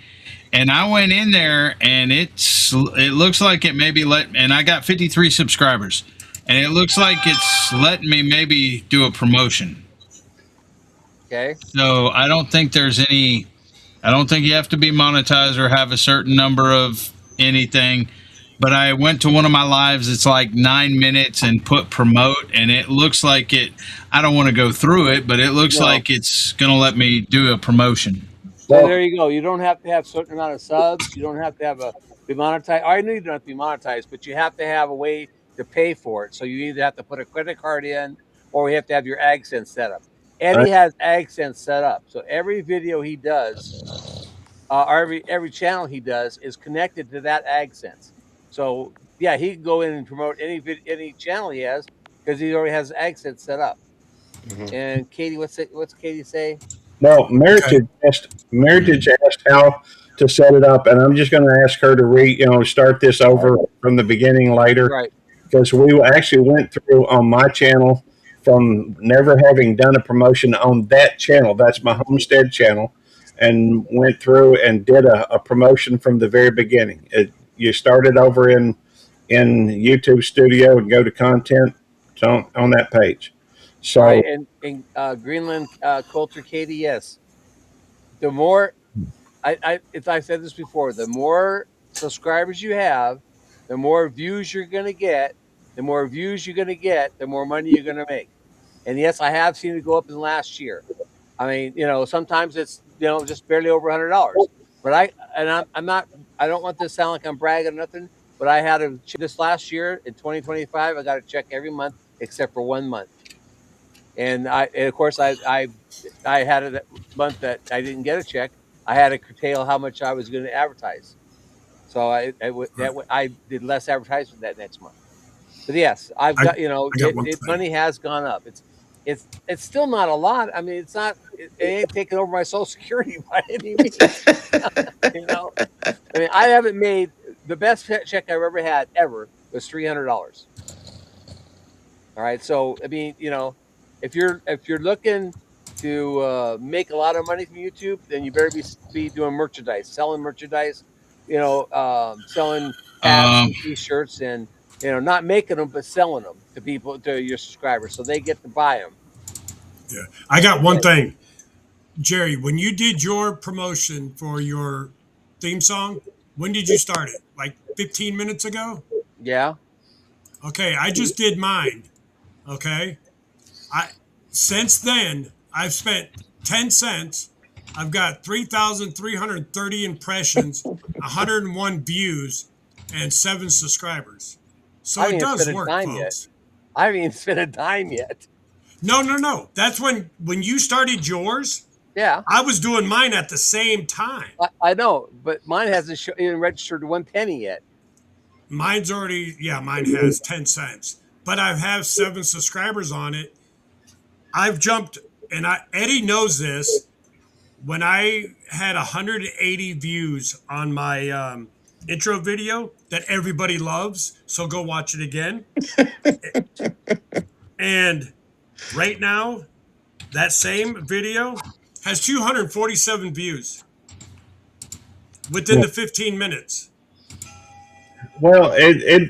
And I went in there and it looks like it maybe and I got 53 subscribers. And it looks like it's letting me maybe do a promotion. Okay. So I don't think you have to be monetized or have a certain number of anything. But I went to one of my lives, it's like 9 minutes, and put promote, and it looks like I don't want to go through it, but it looks No. like it's going to let me do a promotion. So Well, there you go. You don't have to have a certain amount of subs. You don't have to be monetized. I know you don't have to be monetized, but you have to have a way to pay for it. So you either have to put a credit card in, or you have to have your AdSense set up. Eddie has AdSense set up, so every video he does, or every channel he does, is connected to that AdSense. So yeah, he can go in and promote any channel he has because he already has AdSense set up. And Katie, what's Katie say? Well, Okay. Meritage asked how to set it up, and I'm just going to ask her to start this over from the beginning later, Right. because we actually went through on my channel from never having done a promotion on that channel. That's my homestead channel, and went through and did a promotion from the very beginning. You started over in YouTube Studio and go to content on that page. Right. So And Greenland culture, Katie, yes. The more I've said this before, the more subscribers you have, the more views you're gonna get. The more views you're gonna get, the more money you're gonna make. And yes, I have seen it go up in the last year. I mean, sometimes it's just barely over $100. But I'm not. I don't want this to sound like I'm bragging or nothing. But I had a this last year in 2025. I got a check every month except for 1 month. And of course I had a month that I didn't get a check. I had to curtail how much I was going to advertise. So I did less advertisement that next month. But yes, I've I, got I got one thing. money has gone up. It's still not a lot. I mean, it's not. It ain't taking over my Social Security by any means. you know, I mean, I haven't made the best check I've ever had ever was $300. All right, so I mean, if you're looking to make a lot of money from YouTube, then you better be doing merchandise, selling merchandise, selling hats Um, and T-shirts, and not making them but selling them to people, to your subscribers, so they get to buy them. Yeah. I got one And thing. Jerry, when you did your promotion for your theme song, when did you start it? Like 15 minutes ago? yeah, Okay, I just did mine. Okay. I Since then, I've spent 10 cents. I've got 3,330 impressions, 101 views, and 7 subscribers. I So haven't it even does spent a work, dime yet. folks. I haven't even spent a dime yet. No, no, no. That's when you started yours, Yeah, I was doing mine at the same time. I know, but mine hasn't even registered 1 penny yet. Mine's already, yeah, mine has 10 cents, but I have 7 subscribers on it. I've jumped, and Eddie knows this. When I had 180 views on my intro video that everybody loves, so go watch it again. And right now, that same video has 247 views within the 15 minutes. well,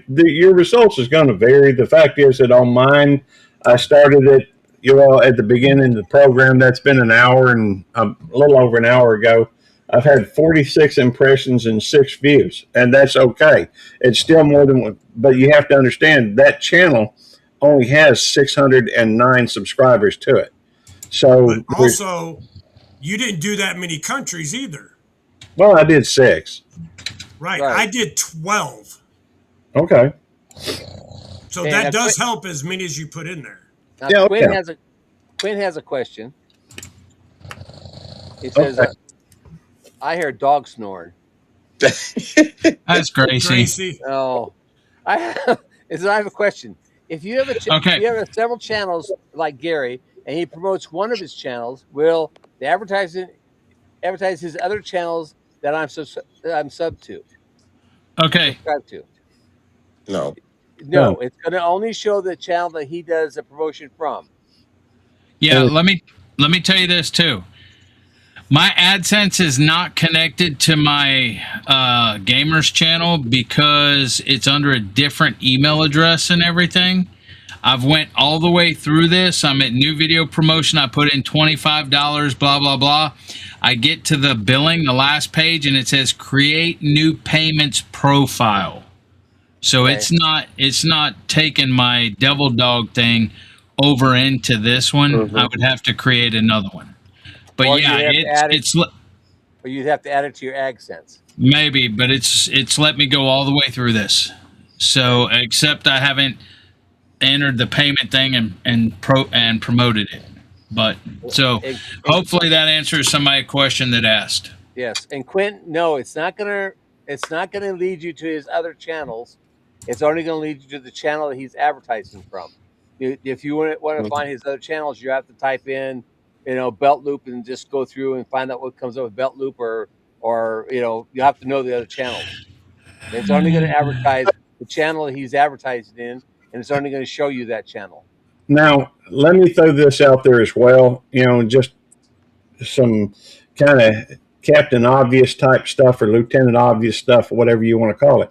your results is going to vary. The fact is that on mine, I started it, at the beginning of the program. That's been an hour and a little over an hour ago. I've had 46 impressions and 6 views, and that's okay. It's still more than one, but you have to understand that channel only has 609 subscribers to it. But So, also, you didn't do that many countries either. well, I did 6. Right. Right. I did 12. Okay. So And that does help as many as you put in there. now Yeah. Quinn has a question. He says, Okay. "I hear dog snoring." that's Gracie. Gracie. Oh, I have, I have a question. If you have Okay. if you have several channels like Gary, and he promotes one of his channels, will the advertise his other channels that I'm sub to, Okay. subscribed to? No. No, it's going to only show the channel that he does the promotion from. Yeah. Let me tell you this too. My AdSense is not connected to my gamers channel because it's under a different email address and everything. I've went all the way through this. I'm at new video promotion. I put in $25, blah, blah, blah. I get to the billing, the last page, and it says create new payments profile. So Okay. it's not taking my devil dog thing over into this one. I would have to create another one. But Or yeah, you have to add it, it's or you'd have to add it to your AdSense. maybe, but it's let me go all the way through this. So except I haven't entered the payment thing and promoted it. But so hopefully that answers somebody's question that asked. Yes, and Quinn, no, it's not gonna lead you to his other channels. It's only gonna lead you to the channel that he's advertising from. If you want to find his other channels, you have to type in, Belt Loop, and just go through and find out what comes up with Belt Loop, or you have to know the other channels. It's only going to advertise the channel that he's advertising in, and it's only going to show you that channel. Now, let me throw this out there as well. Just some kind of Captain Obvious type stuff or Lieutenant Obvious stuff, or whatever you want to call it.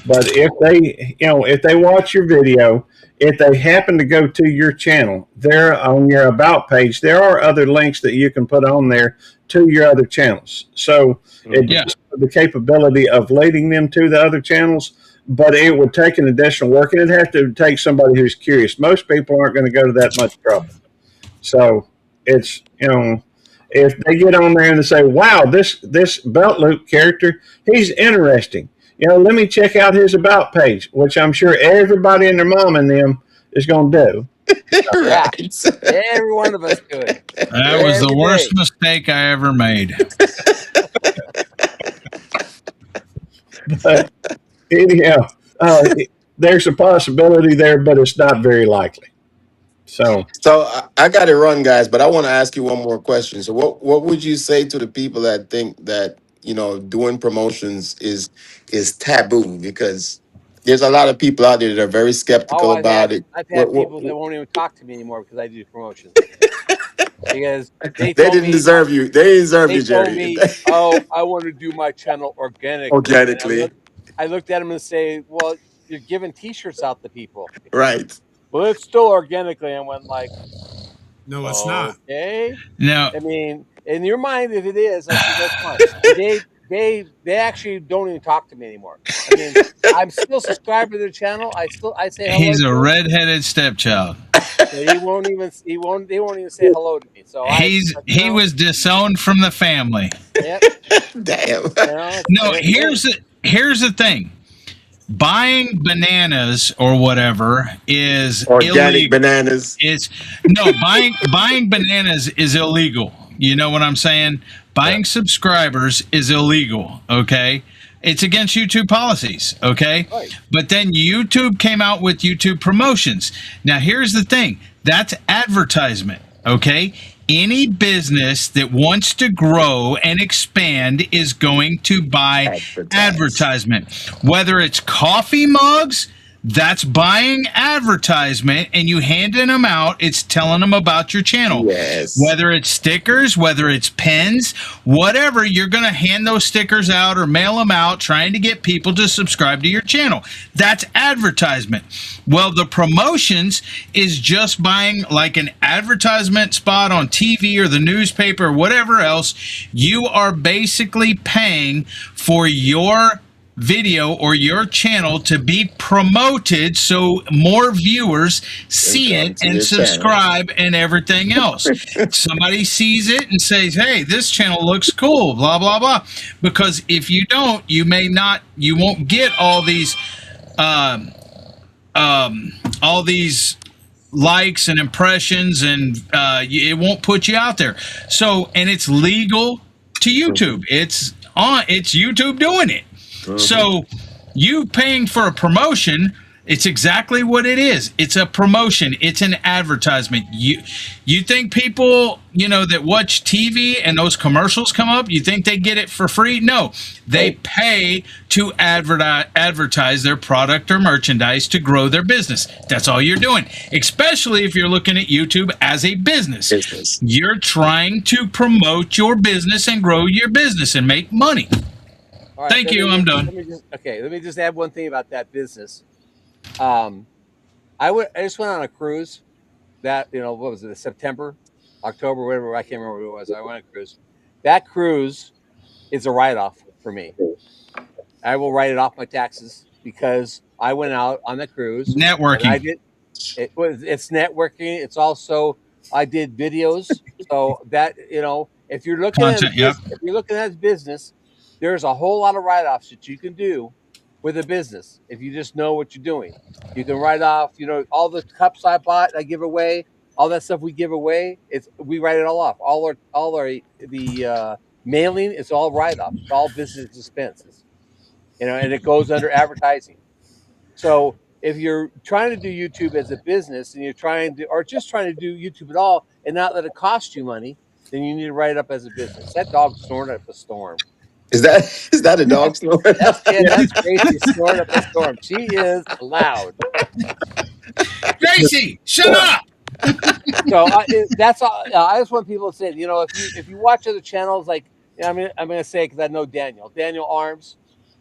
But if they watch your video, if they happen to go to your channel, there on your about page, there are other links that you can put on there to your other channels. So it does have the capability of leading them to the other channels, but it would take an additional work, and it'd have to take somebody who's curious. Most people aren't going to go to that much trouble. So it's, if they get on there and they say, wow, this Belt Loop character, he's interesting. Let me check out his about page, which I'm sure everybody and their mom and them is going to do. Right. Every one of us do it. That was the worst mistake I ever made. But anyhow, there's a possibility there, but it's not very likely. So I got to run, guys, but I want to ask you one more question. So what would you say to the people that think that doing promotions is taboo? Because there's a lot of people out there that are very skeptical about it. I've had people that won't even talk to me anymore because I do promotions. Because they didn't deserve you. They deserve you, Jerry. Told me, oh, I want to do my channel organically. I looked at them and say, well, you're giving T-shirts out to people, right? Well, it's still organically. And went like, no, it's not. Okay. No. I mean, in your mind, if it is, I think that's fine. They actually don't even talk to me anymore. I mean, I'm still subscribed to their channel. I say hello. He's a redheaded stepchild. He won't even say hello to me. So he was disowned from the family. Yep. Damn. No, here's the thing. Buying bananas or whatever is organic illegal. Bananas. Buying bananas is illegal. You know what I'm saying? Buying subscribers is illegal. Okay, it's against YouTube policies. Okay, right. But then YouTube came out with YouTube promotions. Now here's the thing: that's advertisement. Okay. Any business that wants to grow and expand is going to buy advertisement. Whether it's coffee mugs, that's buying advertisement, and you handing them out, it's telling them about your channel. Yes. Whether it's stickers, whether it's pens, whatever, you're going to hand those stickers out or mail them out trying to get people to subscribe to your channel. That's advertisement. Well, the promotions is just buying like an advertisement spot on TV or the newspaper or whatever else. You are basically paying for your video or your channel to be promoted so more viewers see it and subscribe channel. And everything else. Somebody sees it and says, hey, this channel looks cool, blah, blah, blah. Because if you don't, you won't get all these likes and impressions, and it won't put you out there. So, and it's legal to YouTube. It's YouTube doing it. So you paying for a promotion, it's exactly what it is. It's a promotion. It's an advertisement. You think people, that watch TV and those commercials come up, you think they get it for free? No, they pay to advertise their product or merchandise to grow their business. That's all you're doing, especially if you're looking at YouTube as a business. You're trying to promote your business and grow your business and make money. Right, Thank you. I'm done. Let me just add one thing about that business. I just went on a cruise. That what was it? September, October, whatever. I can't remember what it was. I went on a cruise. That cruise is a write-off for me. I will write it off my taxes because I went out on the cruise. Networking. It's networking. It's also I did videos. So that if you're looking if you're looking at business. There's a whole lot of write-offs that you can do with a business if you just know what you're doing. You can write off, all the cups I bought, I give away, all that stuff we give away. We write it all off. All our mailing, it's all write-off. It's all business expenses, and it goes under advertising. So if you're trying to do YouTube as a business and you're trying to, or just trying to do YouTube at all and not let it cost you money, then you need to write it up as a business. That dog snoring up a storm. Is that a dog snoring? That's Gracie snoring up a storm. She is loud. Gracie, shut up. So that's all. I just want people to say, if you watch other channels, like I'm gonna say because I know Daniel Arms,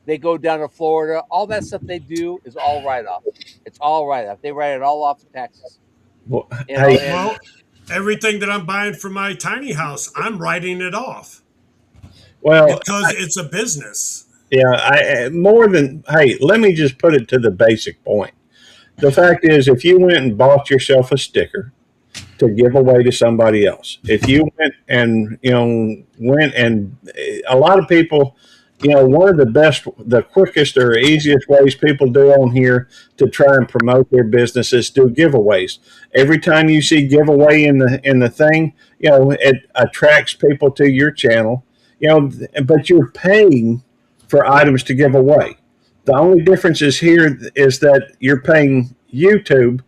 they go down to Florida. All that stuff they do is all write off. It's all write off. They write it all off in taxes. Well, Well, everything that I'm buying for my tiny house, I'm writing it off because it's a business. yeah, let me just put it to the basic point. The fact is, if you went and bought yourself a sticker to give away to somebody else, if you went and a lot of people, one of the quickest or easiest ways people do on here to try and promote their business is do giveaways. Every time you see giveaway in the thing, it attracts people to your channel. But you're paying for items to give away. The only difference is that you're paying YouTube,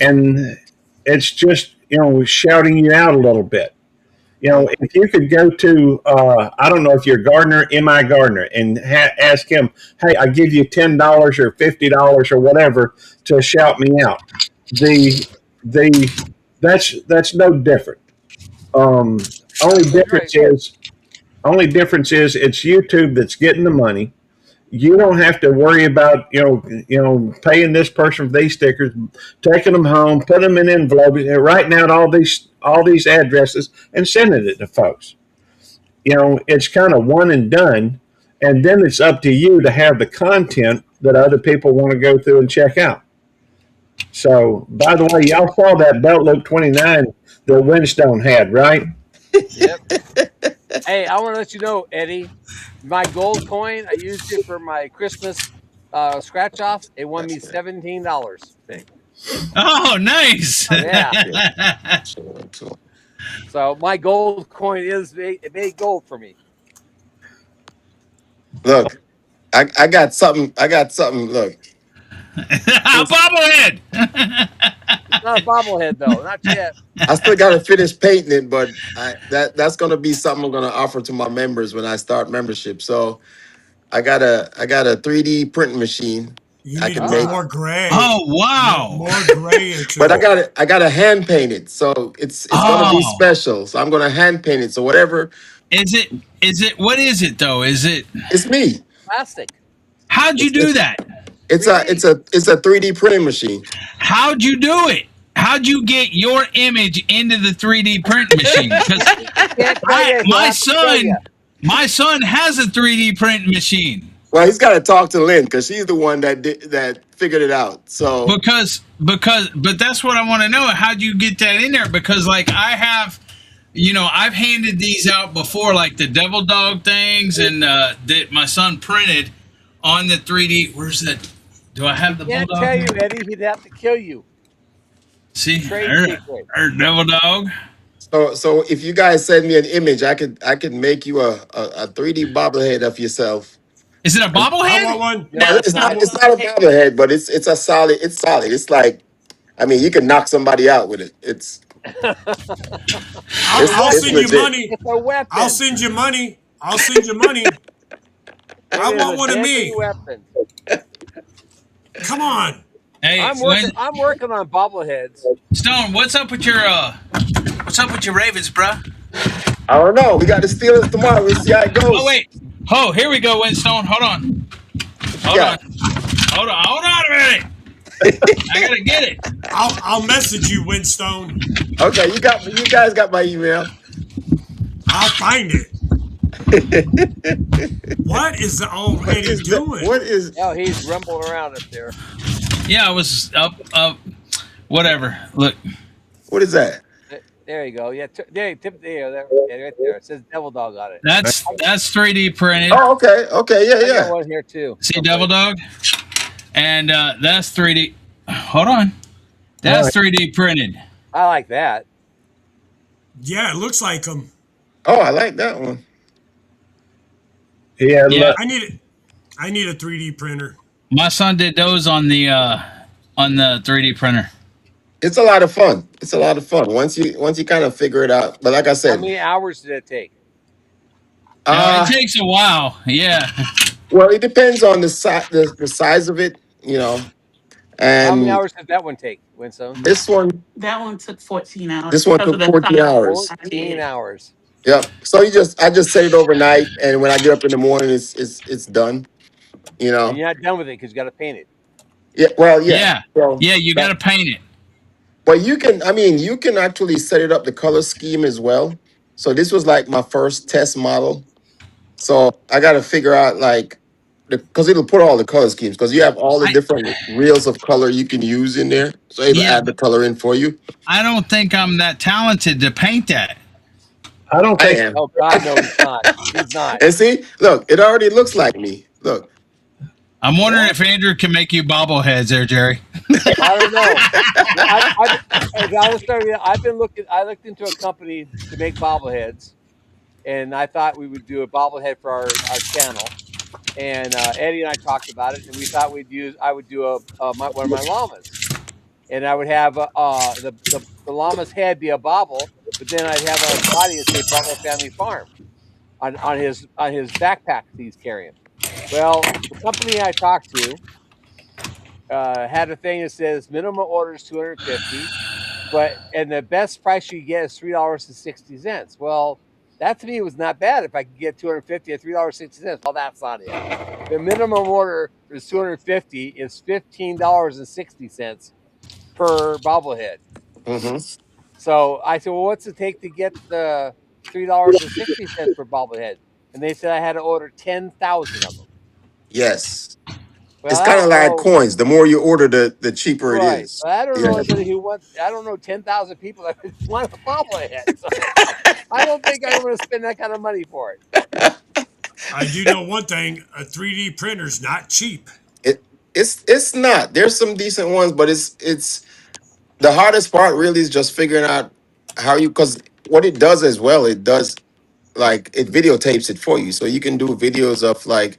and it's just shouting you out a little bit. If you could go to I don't know if you're Gardner, M.I. Gardner, and ask him, hey, I give you $10 or $50 or whatever to shout me out. That's no different. Only difference is it's YouTube that's getting the money. You don't have to worry about paying this person for these stickers, taking them home, putting them in envelopes, and writing out all these addresses and sending it to folks. It's kind of one and done, and then it's up to you to have the content that other people want to go through and check out. So, by the way, y'all saw that Belt Loop 29 that Windstone had, right? Yep. Hey, I want to let you know, Eddie, my gold coin, I used it for my Christmas scratch off. It won me $17. Oh, nice. Yeah. So my gold coin it made gold for me. Look, I got something. Look. A bobblehead. It's not a bobblehead though, not yet. I still got to finish painting it, but that's going to be something I'm going to offer to my members when I start membership. So I got a 3D printing machine. You I need can to put make. more gray. Oh, wow. More gray into But it. I got to hand paint it, so it's going to be special. So I'm going to hand paint it. So whatever. Is it? What is it though? Is it? It's me. Plastic. How'd you do that? It's a 3D printing machine. How'd you do it? How'd you get your image into the 3D print machine? Because my son has a 3D print machine. Well, he's got to talk to Lynn because she's the one that figured it out. So but that's what I want to know. How'd you get that in there? Because like I have, I've handed these out before, like the devil dog things, and that my son printed on the 3D. Where's that? Do I have the bulldog? I can't tell you, Eddie. He'd have to kill you. See, our devil dog. So if you guys send me an image, I could make you a 3D bobblehead of yourself. Is it a bobblehead? I want one. No, it's not a bobblehead, but it's a solid. It's solid. It's like, I mean, you can knock somebody out with it. I'll send you money. It's a weapon. I'll send you money. I want one of me. Weapon. Come on. Hey, I'm working on bobbleheads. Stone, what's up with your Ravens, bruh? I don't know. We got the Steelers tomorrow. We'll see how it goes. Oh wait. Oh, here we go, Windstone. Hold on a minute. I gotta get it. I'll message you, Windstone. Okay, you guys got my email. I'll find it. What is the old Eddie doing? What is? Oh, he's rumbling around up there. Yeah, I was up. Whatever. Look. What is that? There you go. Yeah, there, right there. It says Devil Dog on it. That's 3D printed. Oh, okay, yeah. I got one here too. See Devil Dog, and that's 3D. Hold on, that's 3D printed. I like that. Yeah, it looks like them. Oh, I like that one. Yeah. I need a 3D printer. My son did those on the on the 3D printer? It's a lot of fun. It's a lot of fun once you kind of figure it out. But like I How said, many hours did it take? Now it uh takes a while. Yeah. well, it depends on the size of it, you know. How many And hours did that one take, Winston? this one, That one took 14 this hours one because of took the 14 time. hours. 14 hours. Yep. So I just set it overnight, and when I get up in the morning, it's done. You And know. you're not done with it because you got to paint it. Yeah. Well, yeah. Yeah. So, Yeah, you got to paint it. but you can. I mean, you can actually set it up the color scheme as well. So this was like my first test model. So I got to figure out like because it'll put all the color schemes because you have all the I different reels of color you can use in there. So it'll Yeah, add the but color in for you. I don't think I'm that talented to paint that. I don't I think am. Oh God, no, he's not. He's not. And see, look, it already looks like me. Look. I'm wondering What? if Andrew can make you bobbleheads there, Jerry. I don't know. As I was telling you, I've been looking. I looked into a company to make bobbleheads, and I thought we would do a bobblehead for our channel. And Eddie and I talked about it, and we thought I would do one of my llamas, and I would have the llama's head be a bobble, but then I'd have on his body it say Butler Family Farm on his backpack he's carrying. Well, the company I talked to had a thing that says minimum order is 250, and the best price you get is $3.60. Well, that to me was not bad if I could get 250 at $3.60. Well, that's not it. The minimum order is 250 is $15.60 per bobblehead. Hmm. So I said, well, what's it take to get the $3.60 per bobblehead? And they said I had to order 10,000 of them. Yes. Well, It's I kind of don't like know. coins. The more you order, the cheaper it Right. is. I don't know Yeah. anybody who wants, I don't know 10,000 people that would want a bobblehead. So I don't think I'm going to spend that kind of money for it. I do know one thing: a 3D printer's not cheap. It it's not. There's some decent ones, but it's the hardest part really is just figuring out how you because what it does as well, it does like it videotapes it for you. So you can do videos of like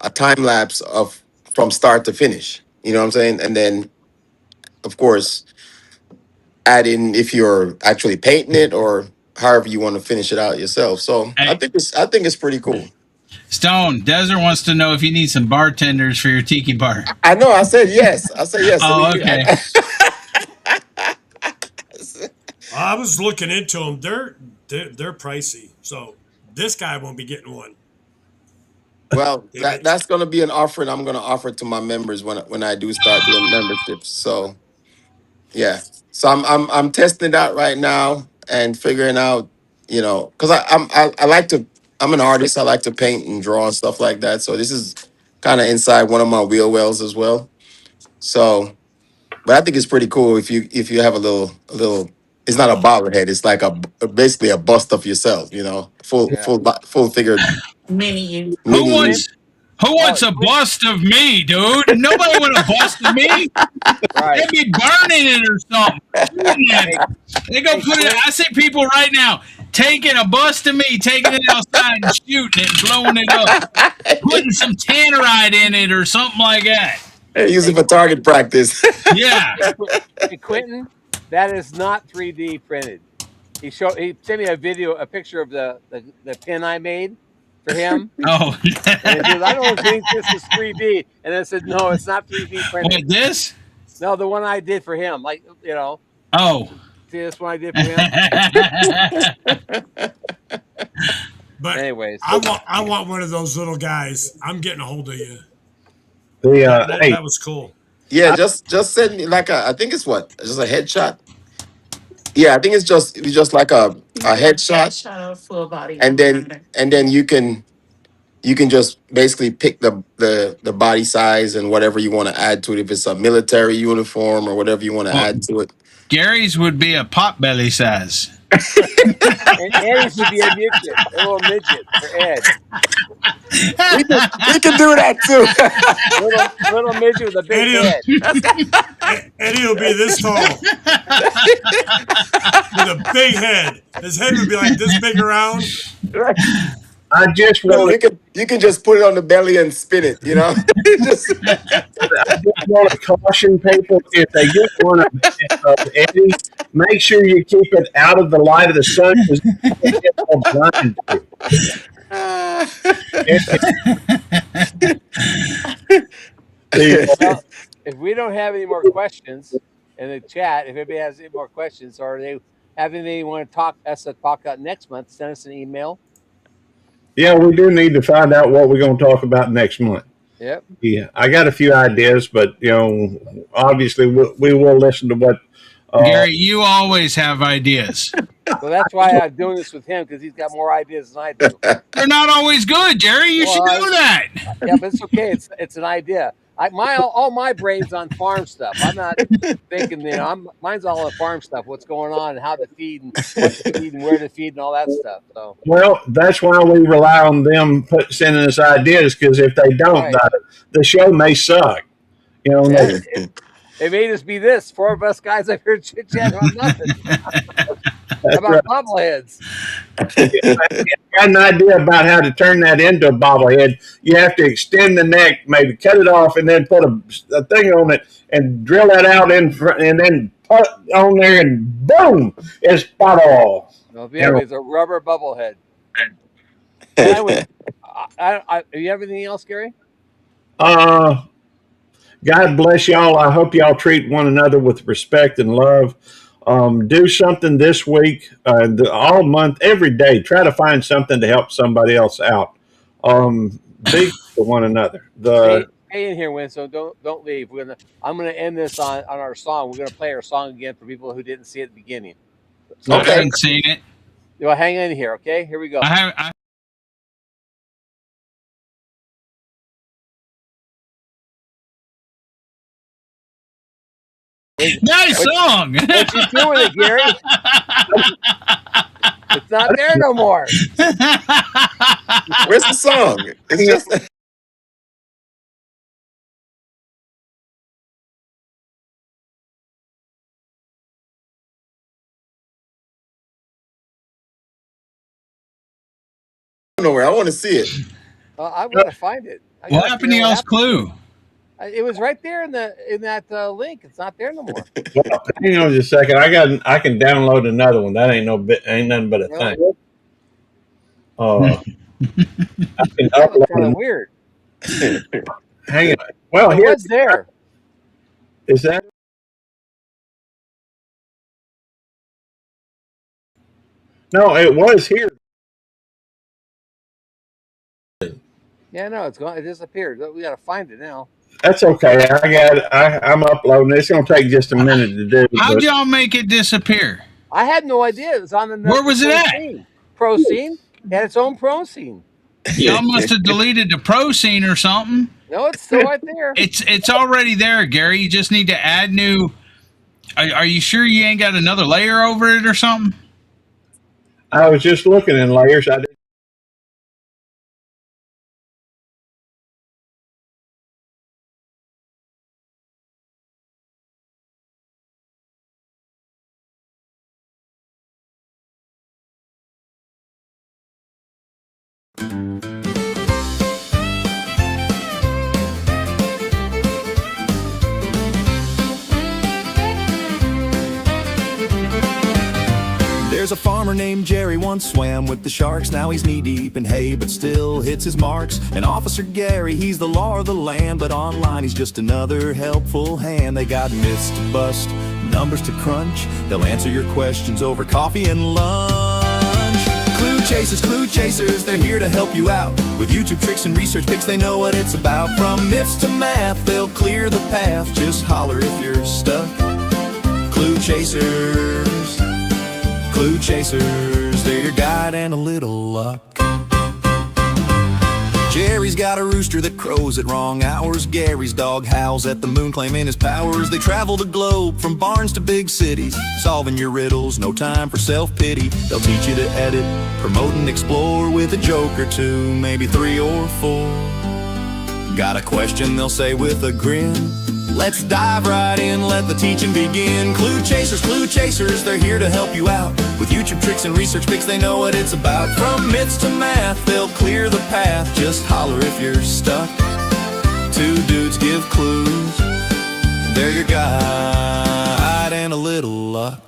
a time lapse of from start to finish. You know what I'm saying? And then of course add in if you're actually painting it or however you want to finish it out yourself. So Hey, I think it's pretty cool. Stone, Desert wants to know if you need some bartenders for your tiki bar. I know. I said yes. I said yes. Oh, okay. I was looking into them. They're pricey. So this guy won't be getting one. Well, They may- that's going to be an offering I'm going to offer to my members when I do start doing memberships. So yeah, so I'm testing it out right now and figuring out, you know, because I like to I'm an artist. I like to paint and draw and stuff like that. So this is kind of inside one of my wheel wells as well. So, but I think it's pretty cool if you have a little. It's not a bobblehead. It's like basically a bust of yourself. You know, Yeah. full figured Many you. Who mini you. Quint, wants who oh, wants a Quint, bust of me, dude? Nobody want a bust of me. right. They'd be burning it or something. Hey, They go hey, put it. Quint, I see people right now taking a bust of me, taking it outside and shooting it, and blowing it up, putting some tannerite in it or something like that. Use it hey, for target practice. Yeah. hey, Quentin, that is not 3D printed. He sent me a picture of the pin I made for him, Oh. and he says, I don't think this is 3D. And I said, no, it's not 3D printed. What, this? No, the one I did for him, like Oh. see this one I did for him. but Anyways, I want one of those little guys. I'm getting a hold of you. hey, That was cool. Yeah, just send me like I think it's what just a headshot. Yeah, I think it's just like You a do a headshot, headshot of a full body and render. then you can just basically pick the body size and whatever you want to add to it. If it's a military uniform or whatever you want to Well, add to it. Gary's would be a potbelly size. and Eddie's would be a little midget for Ed, We can do that too. little midget with a big Eddie, head. Eddie will be this tall with a big head. His head would be like this big around. I just Well, want you can just put it on the belly and spin it. You know, just to caution people if they get one of Eddie, make sure you keep it out of the light of the sun because it gets all blind too. Well, if we don't have any more questions in the chat, if anybody has any more questions or they have anything they want to talk about next month, send us an email. Yeah, we do need to find out what we're going to talk about next month. Yep. Yeah, I got a few ideas, but obviously we will listen to what. Gary, you always have ideas. Well, that's why I'm doing this with him because he's got more ideas than I do. They're not always good, Jerry. You should know that. Yeah, but it's okay. It's an idea. All my brain's on farm stuff. I'm not thinking. Mine's all on farm stuff. What's going on and how to feed and what to feed and where to feed and all that stuff. So. Well, that's why we rely on them sending us ideas because if they don't, Right. the show may suck. It may just be this. 4 of us guys up here chit chatting about nothing. About bobbleheads. Got an idea about how to turn that into a bobblehead. You have to extend the neck, maybe cut it off, and then put a thing on it and drill that out in front, and then put it on there, and boom, it's bottle. No, it's a rubber bubblehead. Anyway, do you have anything else, Gary? God bless y'all. I hope y'all treat one another with respect and love. Do something this week, all month, every day. Try to find something to help somebody else out. Be for one another. Stay in here, Winston. Don't leave. I'm gonna end this on our song. We're gonna play our song again for people who didn't see it at the beginning. So I haven't seen it. Well, hang in here, okay? Here we go. Nice song. What you doing with it, Gary? It's not there no more. Where's the song? It's just. Nowhere. I want to see it. I want to find it. What happened to y'all's clue? It was right there in that link. It's not there no more. Well, hang on just a second. I can download another one. That ain't nothing but a thing. I can upload. Kind of weird. Hang on. Well, it was there. Is that? No, it was here. Yeah, no, it's gone. It disappeared. We got to find it now. That's okay. I'm uploading. It's going to take just a minute to do. How'd y'all make it disappear? I had no idea. It was on the. Where was it at? Pro scene. It had its own pro scene. Y'all must have deleted the pro scene or something. No, it's still right there. It's already there, Gary. You just need to add new. Are you sure you ain't got another layer over it or something? I was just looking in layers. I didn't. There's a farmer named Jerry, once swam with the sharks. Now he's knee-deep in hay, but still hits his marks. And Officer Gary, he's the law of the land, but online he's just another helpful hand. They got myths to bust, numbers to crunch. They'll answer your questions over coffee and lunch. Clue chasers, they're here to help you out. With YouTube tricks and research picks, they know what it's about. From myths to math, they'll clear the path. Just holler if you're stuck. Clue chasers, they're your guide and a little luck. Jerry's got a rooster that crows at wrong hours. Gary's dog howls at the moon, claiming his powers. They travel the globe from barns to big cities, solving your riddles, no time for self-pity. They'll teach you to edit, promote and explore with a joke or two, maybe 3 or 4. Got a question, they'll say with a grin, Let's dive right in, let the teaching begin. Clue chasers, they're here to help you out. With YouTube tricks and research picks, they know what it's about. From myths to math, they'll clear the path. Just holler if you're stuck. Two dudes give clues. They're your guide and a little luck.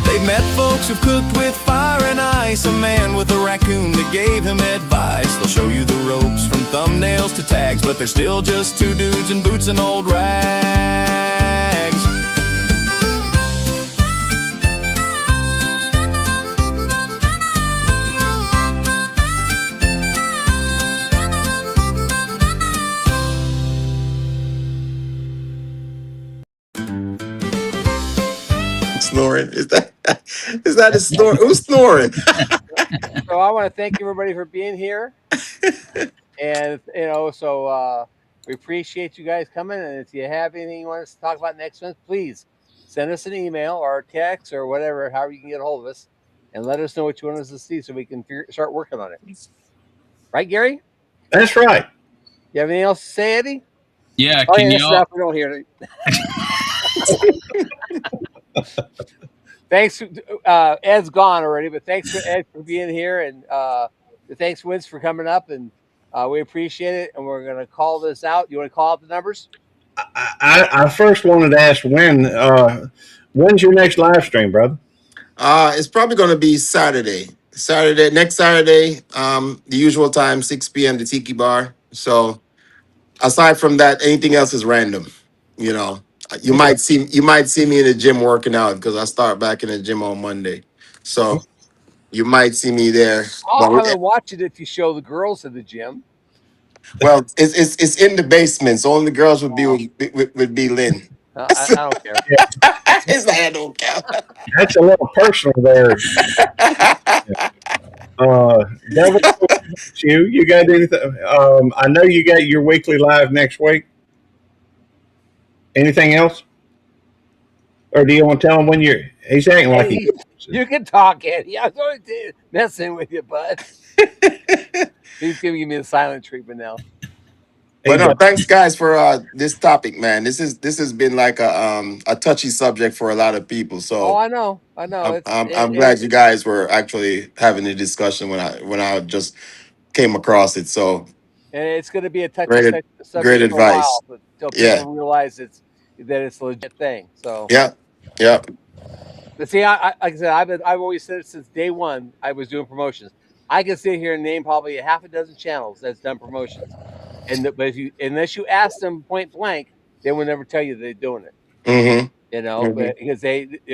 They've met folks who've cooked with fire and ice. A man with a raccoon that gave him advice. They'll show you the ropes from thumbnails to tags, but they're still just two dudes in boots and old rags. Snoring. Is that a snore? Who's snoring? So I want to thank everybody for being here, and we appreciate you guys coming. And if you have anything you want us to talk about next month, please send us an email or a text or whatever, however you can get a hold of us, and let us know what you want us to see so we can start working on it. Right, Gary? That's right. You have anything else to say, Eddie? Yeah, Oh, can yeah, y'all? stuff we don't hear it. Thanks. Ed's gone already, but thanks for Ed for being here, and thanks, Vince, for coming up, and we appreciate it. And we're going to call this out. You want to call out the numbers? I first wanted to ask when's your next live stream, brother? It's probably going to be Saturday. Next Saturday, the usual time, 6 p.m. the Tiki Bar. So aside from that, anything else is random. You know, you might see me in the gym working out because I start back in the gym on Monday. So you might see me there. I'll come and watch it if you show the girls in the gym. Well, it's in the basement, so only the girls would be Lynn. I don't care. It's like I don't care. That's a little personal there. Devin, you got anything? I know you got your weekly live next week. Anything else? Or do you want to tell him when you're? He's acting like he. You can talk, Eddie. I'm going to messing with you, bud. He's giving me the silent treatment now. But no, thanks guys for this topic, man. This has been like a touchy subject for a lot of people. So I know. I'm glad you guys were actually having a discussion when I just came across it. So and it's going to be a touchy great subject advice. for a while, but until people realize that it's a legit thing. So yeah. But see, like I said, I've always said it since day one. I was doing promotions. I can sit here and name probably a half a dozen channels that's done promotions, but unless you ask them point blank, they will never tell you they're doing it. Mm-hmm. You know, because they think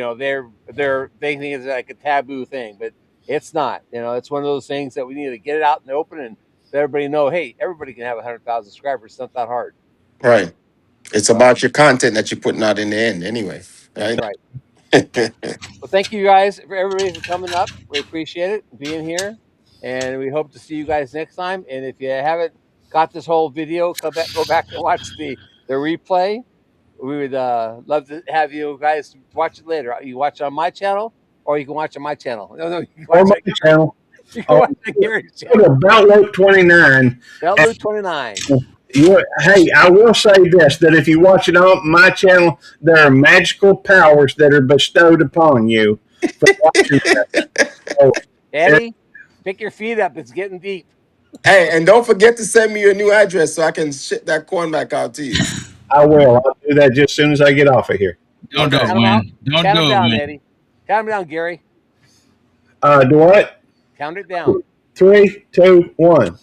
it's like a taboo thing, but it's not. You know, it's one of those things that we need to get it out in the open and let everybody know. Hey, everybody can have 100,000 subscribers. It's not that hard. Right. It's about your content that you're putting out in the end, anyway. Right. That's right. Well, thank you guys for everybody for coming up. We appreciate it being here, and we hope to see you guys next time. And if you haven't got this whole video, go back and watch the replay. We would love to have you guys watch it later. You watch it on my channel, or you can watch it on my channel. No, you can watch my channel. You can watch it Gary's channel. About Luke 29. About Luke 29. Hey, I will say this, that if you watch it on my channel, there are magical powers that are bestowed upon you for watching that. So, Eddie, pick your feet up. It's getting deep. Hey, and don't forget to send me your new address so I can ship that corn back out to you. I will. I'll do that just as soon as I get off of here. Don't do it, man. Don't Count do it it, down, man. Eddie. Count it down, Gary. Do what? Count it down. 3, 2, 1.